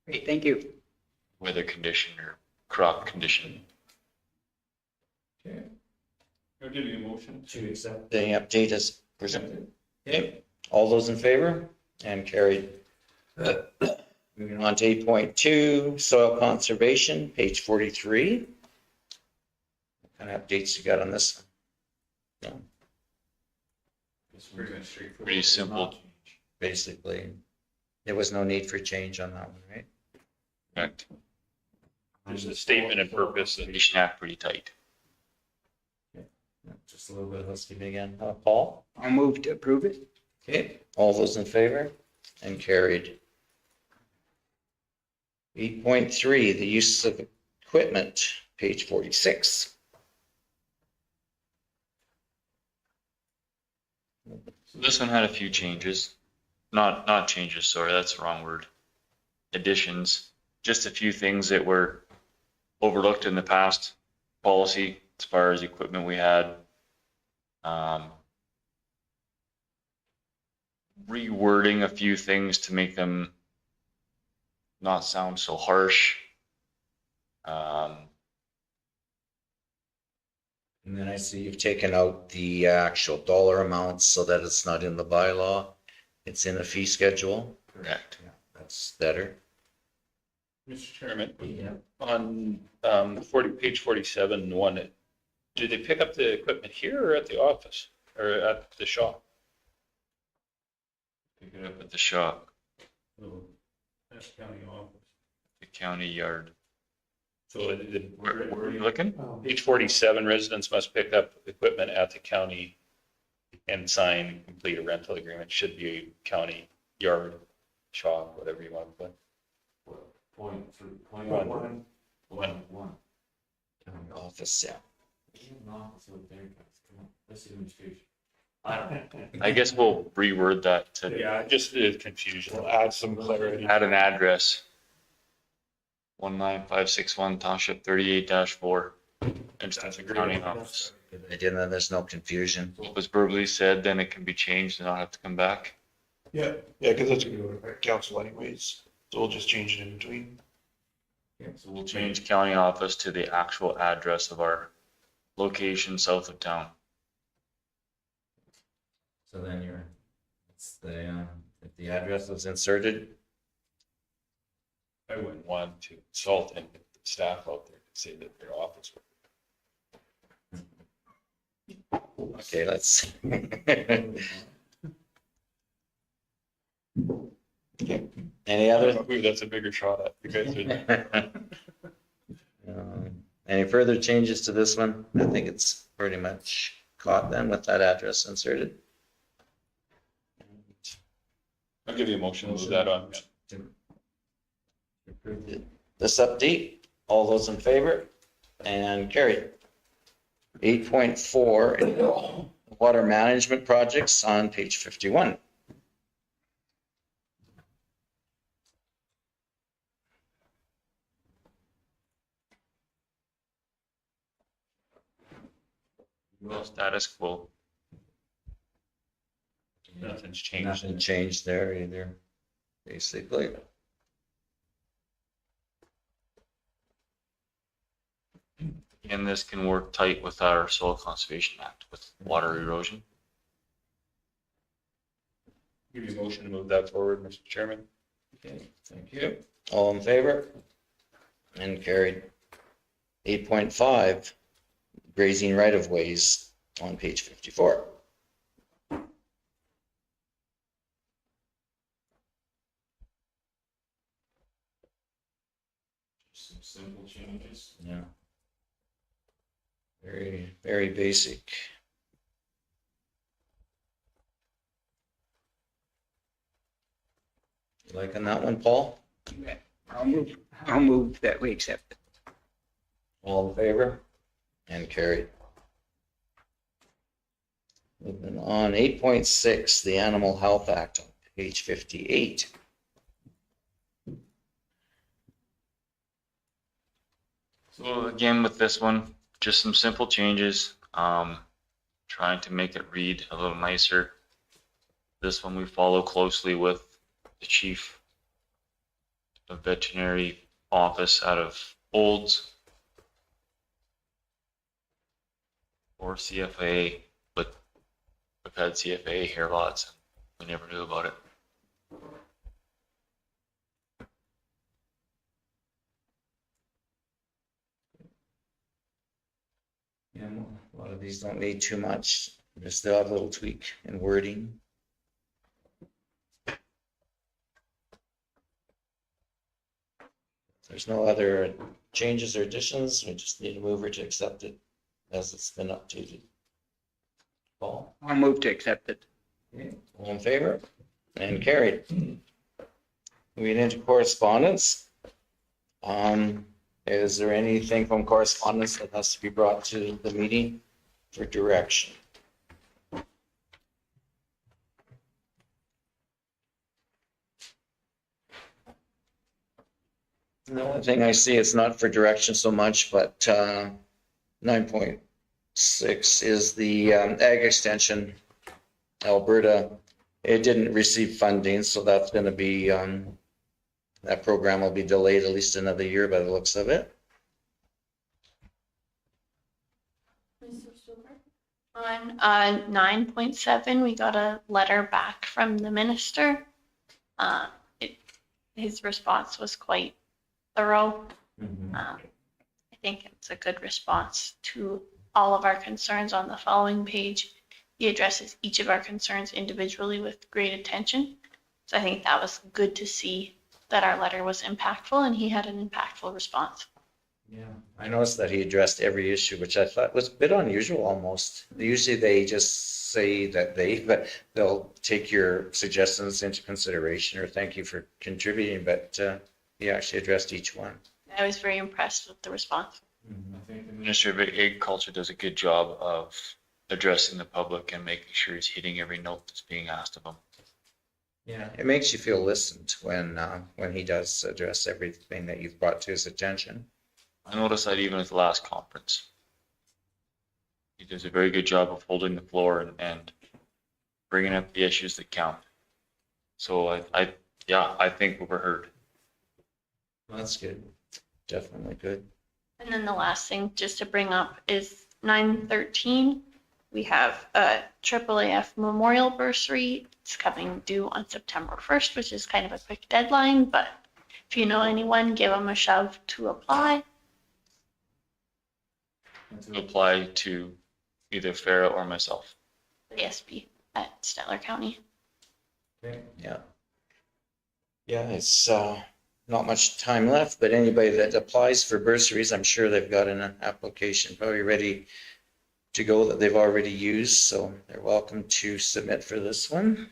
Great, thank you. weather condition or crop condition. Okay. I'll give you a motion. To accept the update as presented. Okay, all those in favor? And carried. Moving on to 8.2, soil conservation, page 43. What kind of updates you got on this? No, It's pretty much straightforward. Pretty simple. basically, there was no need for change on that one, right? Correct. There's a statement of purpose and Pretty snack, pretty tight. Just a little bit of housekeeping again. Paul? I'll move to approve it. Okay, all those in favor? And carried. 8.3, the use of equipment, page 46. So this one had a few changes. Not changes, sorry, that's the wrong word. Additions. Just a few things that were overlooked in the past policy as far as equipment we had. Rewording a few things to make them not sound so harsh. And then I see you've taken out the actual dollar amounts so that it's not in the bylaw. It's in a fee schedule. Correct. That's better. Mr. Chairman, Yeah. on page 47, one, do they pick up the equipment here or at the office or at the shop? Pick it up at the shop, So, that's county office. the county yard. So Where are you looking? page 47, residents must pick up equipment at the county and sign, complete a rental agreement. Should be a county yard, shop, whatever you want to put. Point One. one. County office, yeah. I guess we'll reword that to Yeah, just the confusion. It'll add some clarity. add an address. 19561 Township 38-4. Instead of county office. Good idea, then there's no confusion. If it was verbally said, then it can be changed and I'll have to come back. Yeah, because that's going to affect council anyways. So we'll just change it in between. So we'll change county office to the actual address of our location south of town. So then it's if the address was inserted, I wouldn't want to insult any staff out there to say that their office. okay, let's. Okay. Any other? Ooh, that's a bigger shot at you guys. Any further changes to this one? I think it's pretty much caught then with that address inserted. I'll give you a motion to move that on. This update, all those in favor? And carried. 8.4, water management projects on page 51. Status quo. Nothing's changed. Nothing changed there either, basically. And this can work tight with our Soil Conservation Act with water erosion. Give you a motion to move that forward, Mr. Chairman. Okay, thank you. All in favor? And carried. 8.5, grazing right-of-ways on page 54. Some simple changes. Yeah. Very, very basic. You liking that one, Paul? I'll move that we accept it. All in favor? And carried. Moving on, 8.6, the Animal Health Act, on page 58. So again, with this one, just some simple changes. Trying to make it read a little nicer. This one we follow closely with the chief of veterinary office out of Olds or CFA, but we've had CFA here lots. We never knew about it. Yeah, a lot of these don't need too much. Just still have a little tweak in wording. There's no other changes or additions. We just need a mover to accept it as it's been updated. Paul, I'll move to accept it. all in favor? And carried. Moving into correspondence. Is there anything from correspondence that has to be brought to the meeting for direction? The only thing I see is not for direction so much, but 9.6 is the ag extension, Alberta. It didn't receive funding, so that's going to be, that program will be delayed at least another year by the looks of it. On 9.7, we got a letter back from the minister. His response was quite thorough. I think it's a good response to all of our concerns. On the following page, he addresses each of our concerns individually with great attention. So I think that was good to see that our letter was impactful and he had an impactful response. Yeah, I noticed that he addressed every issue, which I thought was a bit unusual almost. Usually they just say that but they'll take your suggestions into consideration or thank you for contributing, but he actually addressed each one. I was very impressed with the response. I think the Minister of Agriculture does a good job of addressing the public and making sure he's hitting every note that's being asked of him. Yeah, it makes you feel listened when he does address everything that you've brought to his attention. I noticed that even at the last conference. He does a very good job of holding the floor and bringing up the issues that count. So I think we were heard. That's good. Definitely good. And then the last thing just to bring up is 9.13. We have a AAAF memorial bursary. It's coming due on September 1st, which is kind of a quick deadline, but if you know anyone, give them a shove to apply. To apply to either Farah or myself. The ASB at Stettler County. Okay. Yeah. Yeah, it's not much time left, but anybody that applies for bursaries, I'm sure they've got an application probably ready to go that they've already used, so they're welcome to submit for this one.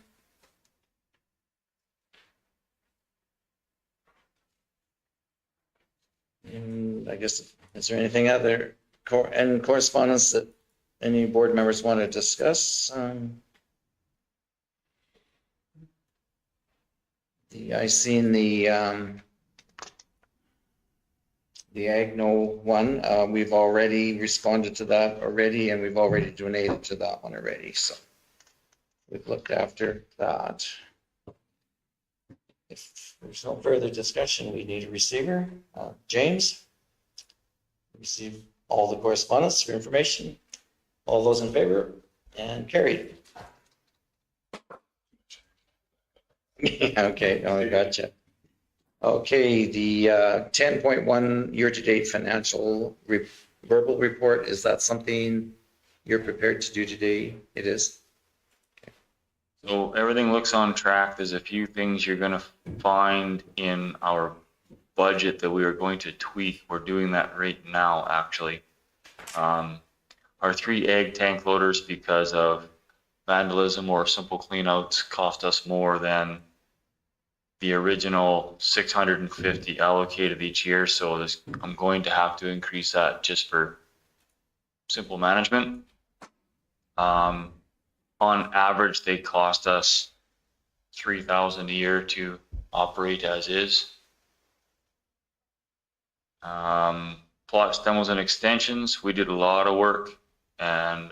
And I guess, is there anything other correspondence that any board members want to discuss? I seen the Agno one. We've already responded to that already, and we've already donated to that one already. So we've looked after that. If there's no further discussion, we need a receiver. James, receive all the correspondence for information. All those in favor and carried. Okay, I gotcha. Okay, the 10.1 year-to-date financial verbal report, is that something you're prepared to do today? It is? So everything looks on track. There's a few things you're going to find in our budget that we are going to tweak. We're doing that right now, actually. Our 3 egg tank loaders, because of vandalism or simple cleanouts, cost us more than the original 650 allocated each year. So I'm going to have to increase that just for simple management. on average, they cost us $3,000 a year to operate as is. Plots, demos, and extensions, we did a lot of work, and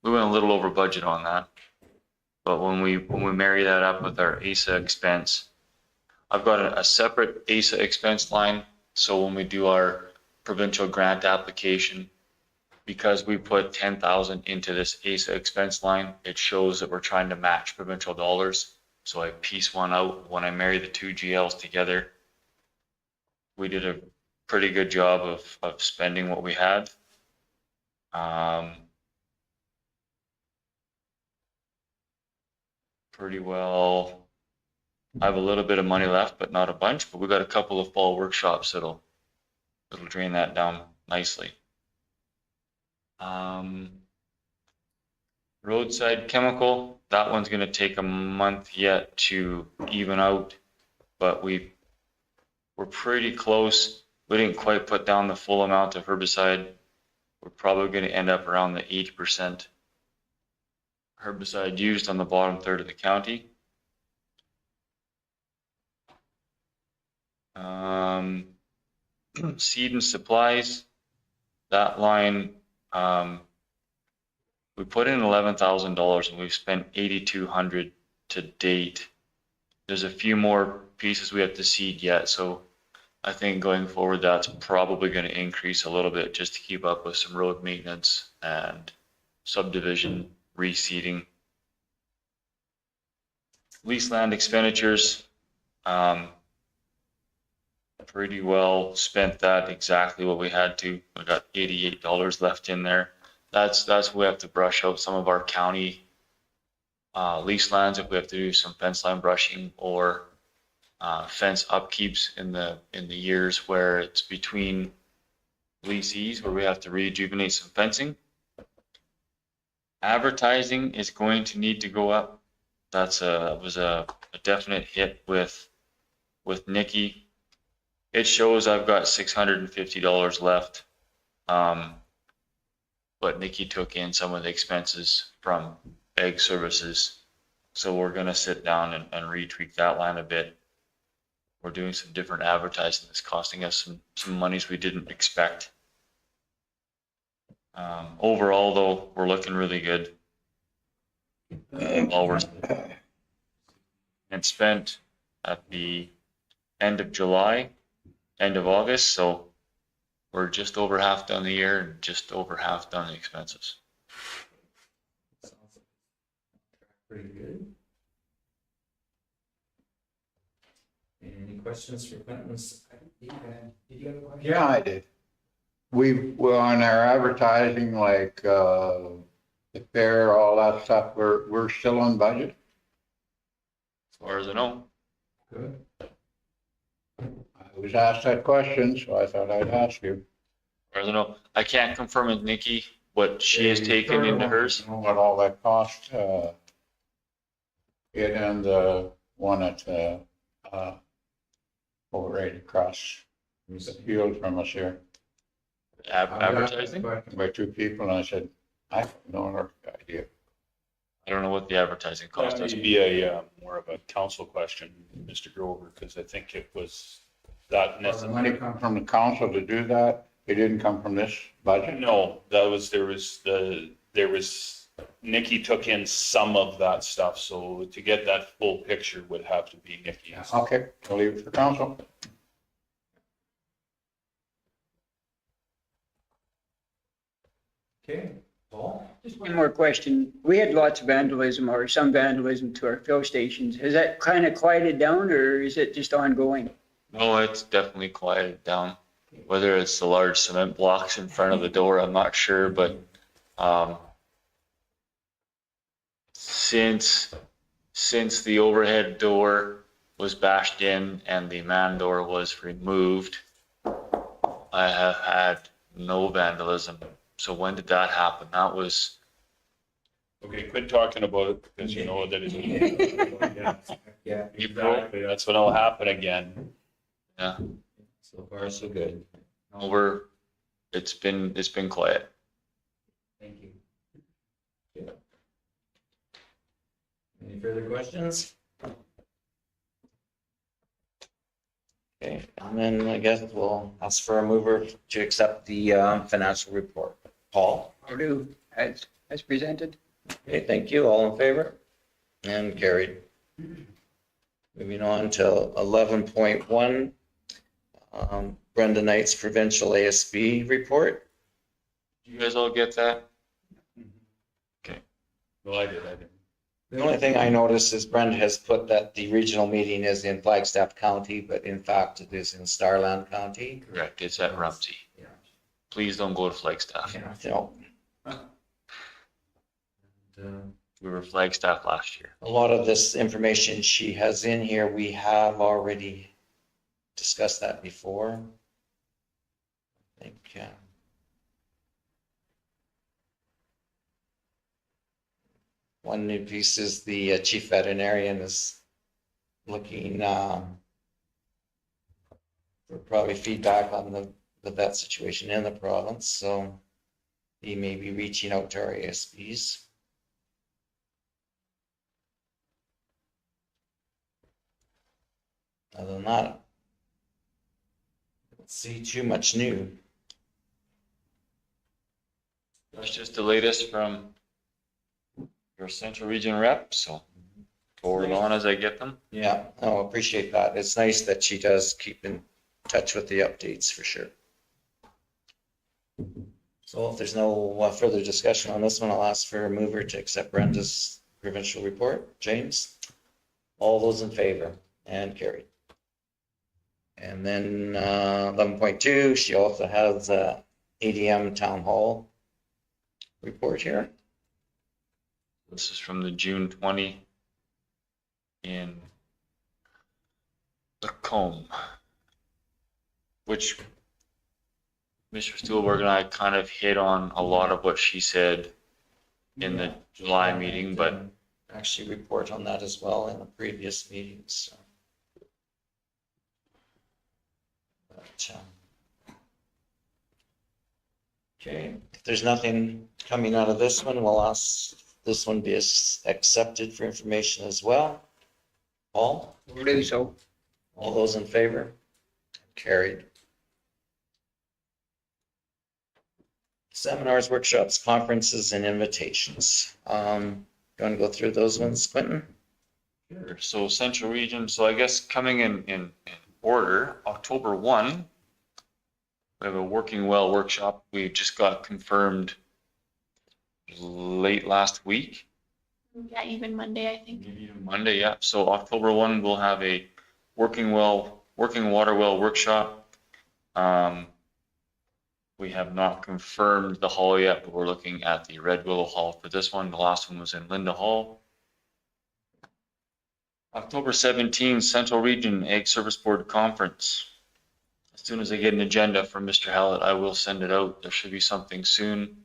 we went a little over budget on that. But when we marry that up with our ASA expense, I've got a separate ASA expense line. So when we do our provincial grant application, because we put 10,000 into this ASA expense line, it shows that we're trying to match provincial dollars. So I piece one out. When I marry the two GLs together, we did a pretty good job of spending what we had. Pretty well. I have a little bit of money left, but not a bunch. But we got a couple of fall workshops that'll drain that down nicely. Roadside chemical, that one's going to take a month yet to even out, but we're pretty close. We didn't quite put down the full amount of herbicide. We're probably going to end up around the 80% herbicide used on the bottom third of the county. Seed and supplies, that line, we put in $11,000 and we've spent $8,200 to date. There's a few more pieces we have to seed yet, so I think going forward that's probably going to increase a little bit just to keep up with some road maintenance and subdivision reseeding. Lease land expenditures, pretty well spent that exactly what we had to. We got $88 left in there. That's we have to brush out some of our county lease lands if we have to do some fence line brushing or fence upkeeps in the years where it's between leasees where we have to rejuvenate some fencing. Advertising is going to need to go up. That's was a definite hit with Nikki. It shows I've got $650 left. But Nikki took in some of the expenses from Ag Services. So we're going to sit down and retweak that line a bit. We're doing some different advertising that's costing us some monies we didn't expect. Overall, though, we're looking really good. All we're and spent at the end of July, end of August. So we're just over half done the year and just over half done the expenses. Pretty good. Any questions for Quentin? Did you have a question? Yeah, I did. We're on our advertising, like, the fair, all that stuff, we're still on budget. As far as I know. Good. I was asked that question, so I thought I'd ask you. As far as I know, I can't confirm with Nikki what she has taken into hers. I don't know what all that cost, it and the one at, over right across the field from us here. Advertising? By two people, and I said, I have no idea. I don't know what the advertising cost That is. may be a more of a council question, Mr. Grover, because I think it was that Does the money come from the council to do that? It didn't come from this budget? No, there was Nikki took in some of that stuff, so to get that full picture would have to be Nikki. Okay, I'll leave it for council. Okay, Paul? Just one more question. We had lots of vandalism or some vandalism to our fill stations. Has that kind of quieted down or is it just ongoing? No, it's definitely quieted down. Whether it's the large cement blocks in front of the door, I'm not sure, but since the overhead door was bashed in and the man door was removed, I have had no vandalism. So when did that happen? That was Okay, quit talking about it because you know that it's Yeah, exactly, that's when it'll happen again. yeah. so far so good. No, it's been quiet. Thank you. Yeah. Any further questions? Okay, and then I guess we'll ask for a mover to accept the financial report. Paul? Or do, as presented? Okay, thank you. All in favor? And carried. Moving on to 11.1, Brenda Knight's provincial ASB report. You guys all get that? No, I didn't. The only thing I noticed is Brenda has put that the regional meeting is in Flagstaff County, but in fact it is in Starland County. Correct, it's at Rumsey. Yeah. Please don't go to Flagstaff. You know, We were Flagstaff last year. a lot of this information she has in here, we have already discussed that before. I think, one new piece is the chief veterinarian is looking for probably feedback on the vet situation in the province, so he may be reaching out to our ASBs. Other than that, I don't see too much new. That's just the latest from your central region rep, so forward on as I get them. Yeah, I appreciate that. It's nice that she does keep in touch with the updates for sure. So if there's no further discussion on this one, I'll ask for a mover to accept Brenda's provincial report. James? All those in favor? And carried. And then 11.2, she also has ADM Town Hall report here. This is from the June 20 in Lacombe, which Mr. Stuhlberg and I kind of hit on a lot of what she said in the July meeting, but Actually report on that as well in the previous meetings. So. But, okay, if there's nothing coming out of this one, we'll ask this one be accepted for information as well. Paul? Or do so? All those in favor? Carried. Seminars, workshops, conferences, and invitations. You want to go through those ones, Quentin? sure. So central region, so I guess coming in order, October 1, we have a working well workshop. We just got confirmed late last week. Yeah, even Monday, I think. Maybe even Monday, yeah. So October 1, we'll have a working water well workshop. We have not confirmed the hall yet, but we're looking at the Red Willow Hall for this one. The last one was in Linda Hall. October 17, Central Region Ag Service Board Conference. As soon as I get an agenda from Mr. Hallett, I will send it out. There should be something soon.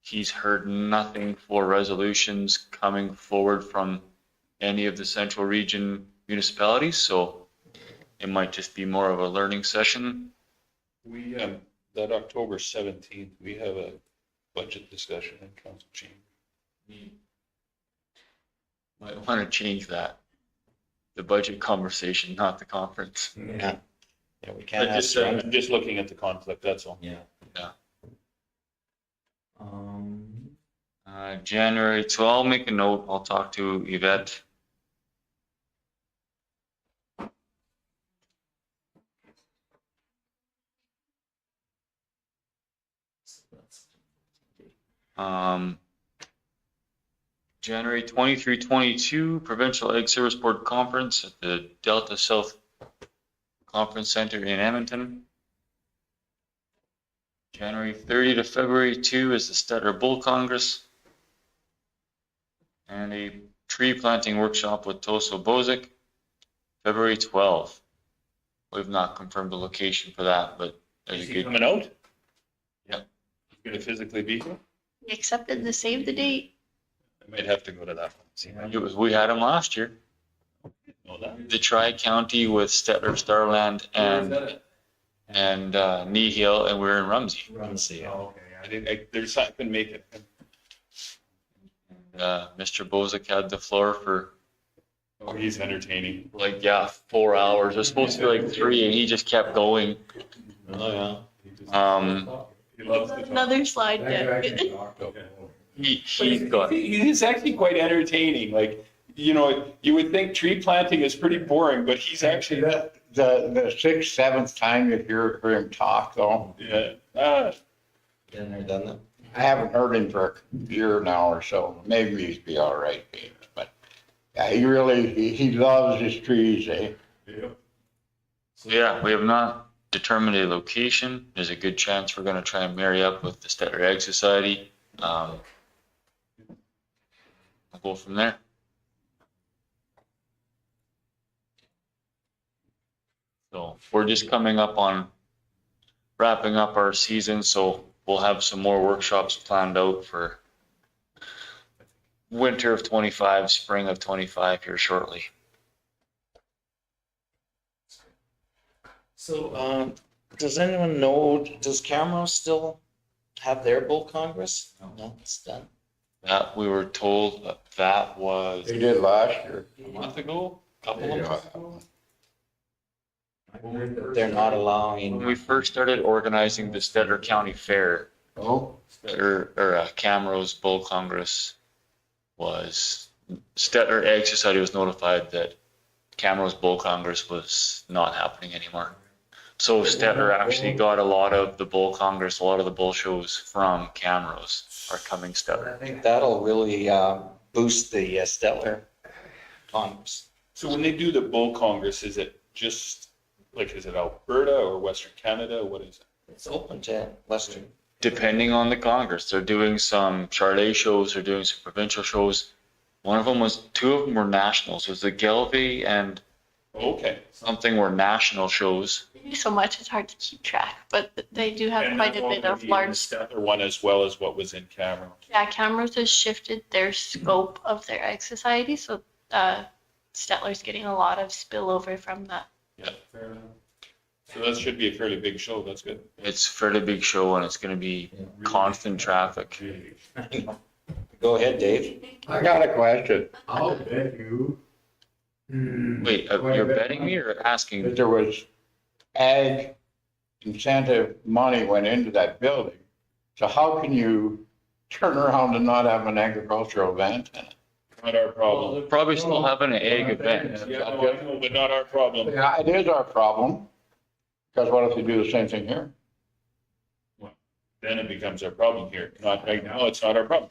He's heard nothing for resolutions coming forward from any of the Central Region municipalities, so it might just be more of a learning session. We, that October 17th, we have a budget discussion in council chamber. Might want to change that. The budget conversation, not the conference. Yeah. Yeah, we can't I'm ask. just looking at the conflict, that's all. Yeah. Yeah. Um, January 12, I'll make a note. I'll talk to Yvette. January 23-22 Provincial Ag Service Board Conference at the Delta South Conference Center in Edmonton. January 30 to February 2 is the Stettler Bull Congress. And a tree planting workshop with Toso Bozic, February 12. We've not confirmed the location for that, but there's Is a he good. coming out? Yeah. He's gonna physically be here? We accepted the save the date. I might have to go to that one. See, It was, we had him last year. know that. The Tri-County with Stettler, Starland, and Nehill, and we're in Rumsey. Rumsey. Oh, okay. I didn't, there's, I couldn't make it. Mr. Bozak had the floor for Oh, he's entertaining. like, yeah, 4 hours. It was supposed to be like 3 and he just kept going. Oh, He loves to talk. Another slide That guy deck. can talk, though. He's got, He's actually quite entertaining. Like, you know, you would think tree planting is pretty boring, but he's actually, The sixth, seventh time you hear him talk though, yeah. Been there, done that. I haven't heard him for a year now or so. Maybe he'd be all right, maybe, but yeah, he loves his trees, eh? Yep. so yeah, we have not determined a location. There's a good chance we're gonna try and marry up with the Stettler Ag Society. We'll go from there. So we're just coming up on wrapping up our season, so we'll have some more workshops planned out for winter of 25, spring of 25 here shortly. So, does anyone know, does Camrose still have their bull congress? No, it's done. That we were told that was They did last year. a month ago, couple of months ago. They're not allowing. When we first started organizing the Stettler County Fair, Oh, Camrose Bull Congress was, Stettler Ag Society was notified that Camrose Bull Congress was not happening anymore. So Stettler actually got a lot of the Bull Congress, a lot of the bull shows from Camrose are coming Stettler. I think that'll really boost the Stettler Congress. So when they do the Bull Congress, is it just, like, is it Alberta or Western Canada? What is it? It's open to Western. Depending on the Congress, they're doing some Charlet shows, they're doing some provincial shows. Two of them were nationals. It was the Gelby and Okay. something were national shows. They do so much, it's hard to keep track, but they do have And quite that's a bit all of gonna be in large. the Stettler one as well as what was in Cameron. Yeah, Camrose has shifted their scope of their egg society, so Stettler's getting a lot of spillover from that. Yeah, fair enough. So that should be a fairly big show. That's good. It's a fairly big show and it's gonna be constant traffic. Go ahead, Dave. I got a question. I'll bet you. Wait, you're betting me or asking? That there was ag incentive money went into that building. So how can you turn around and not have an agricultural event in it? Not our problem. They'll probably still have an egg event. Yeah, no, I know, but not our problem. Yeah, it is our problem. Because what if they do the same thing here? Then it becomes our problem here. Not right now, it's not our problem.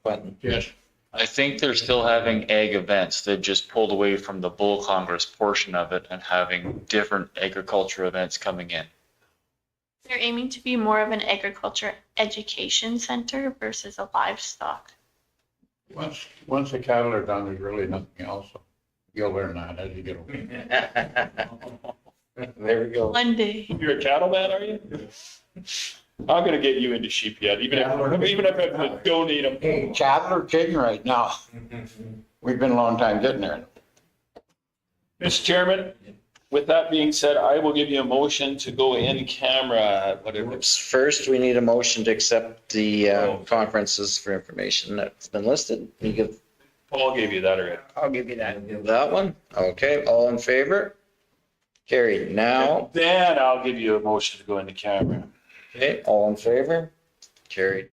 But Yes. I think they're still having egg events. They've just pulled away from the Bull Congress portion of it and having different agriculture events coming in. They're aiming to be more of an agriculture education center versus a livestock. Once the cattle are done, there's really nothing else. You'll learn that as you get older. there we go. One day. You're a cattleman, are you? I'm gonna get you into sheep yet, even if I have to donate them. Cattle are king right now. We've been a long time getting there. Mr. Chairman, with that being said, I will give you a motion to go in camera, whatever. First, we need a motion to accept the conferences for information that's been listed. You give Paul gave you that already. I'll give you that. that one. Okay, all in favor? Carried. Now, Then I'll give you a motion to go into camera. okay, all in favor? Carried.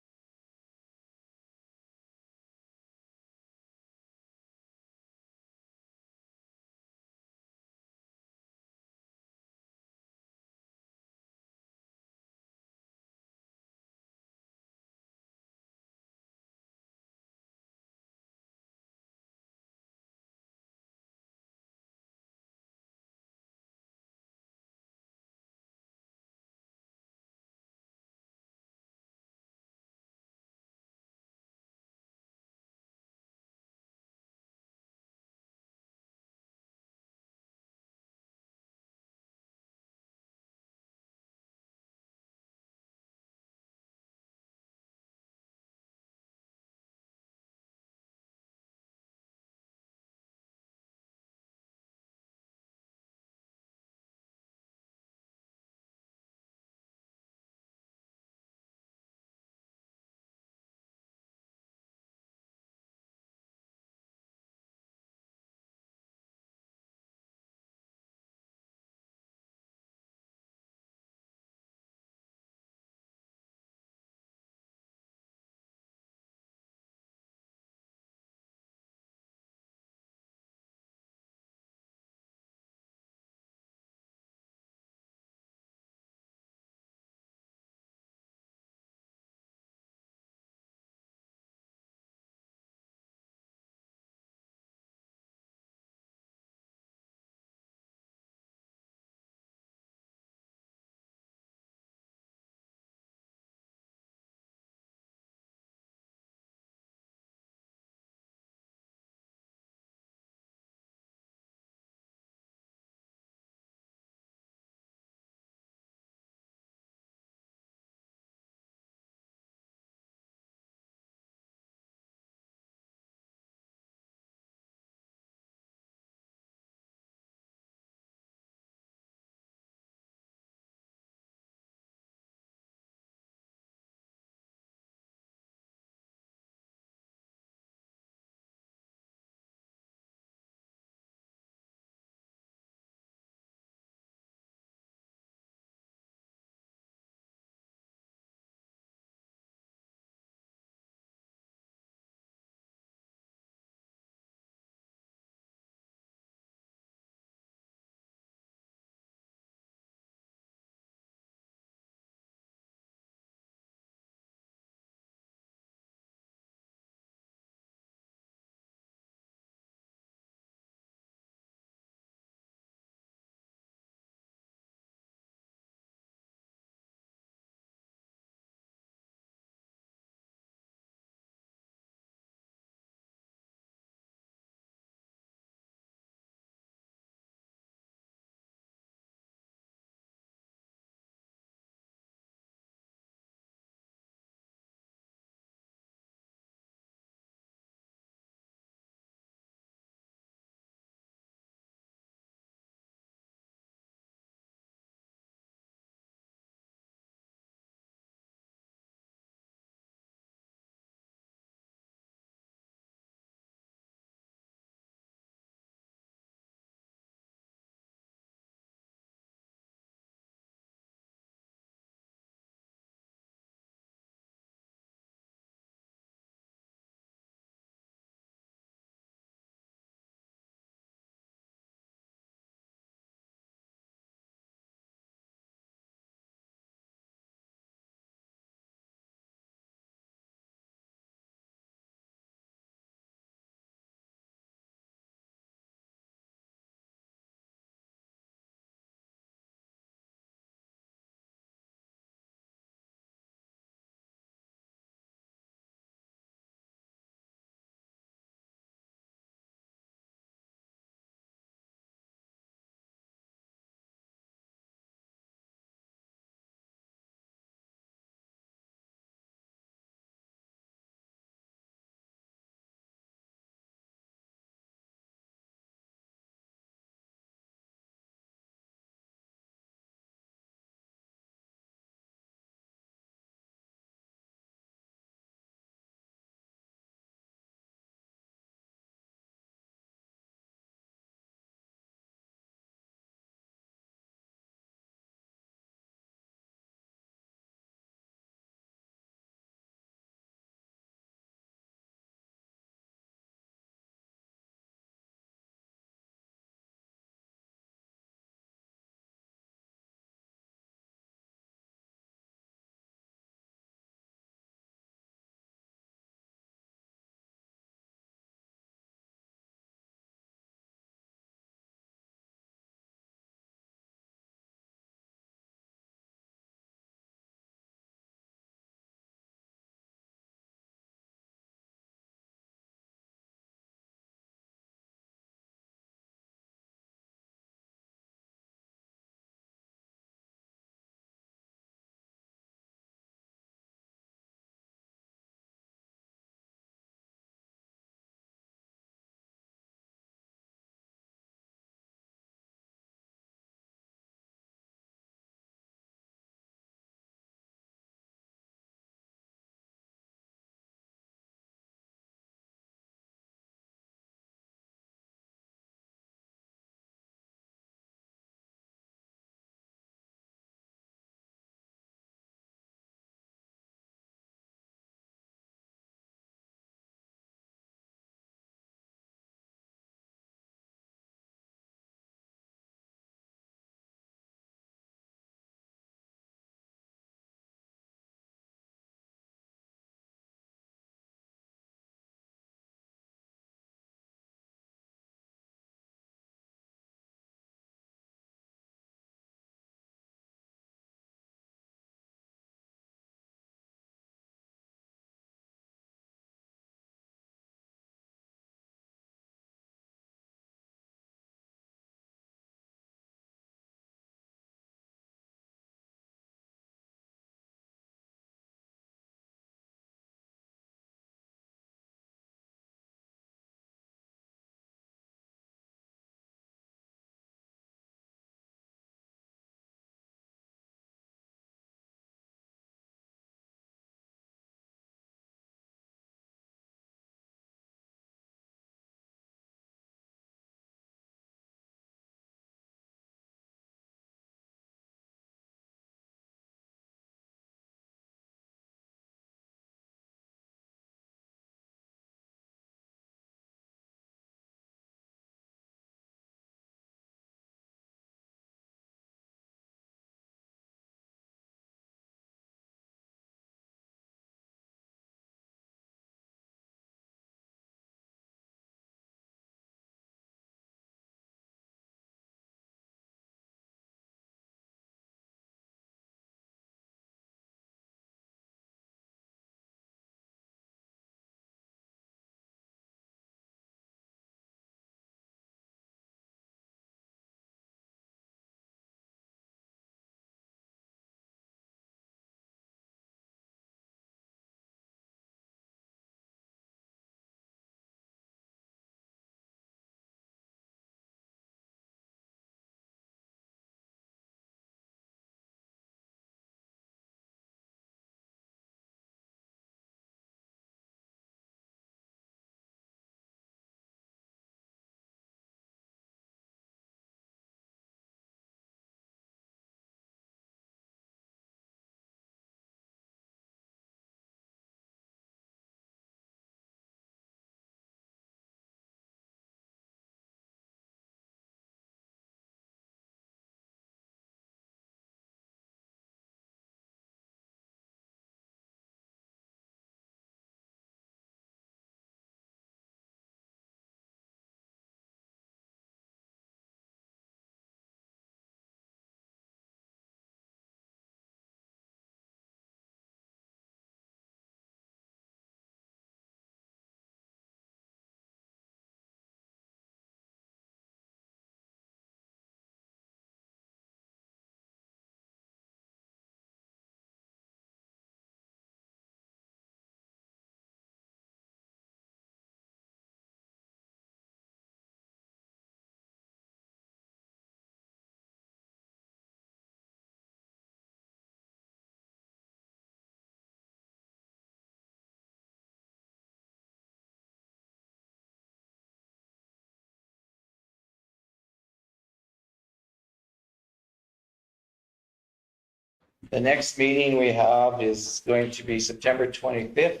The next meeting we have is going to be September 25th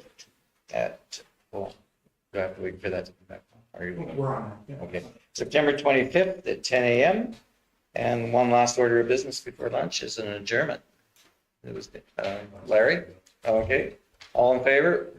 at, well, do I have to wait for that to come back? Are you? We're on it. Okay, September 25th at 10 a.m. And one last order of business before lunch is an adjournment. It was Larry? Okay, all in favor?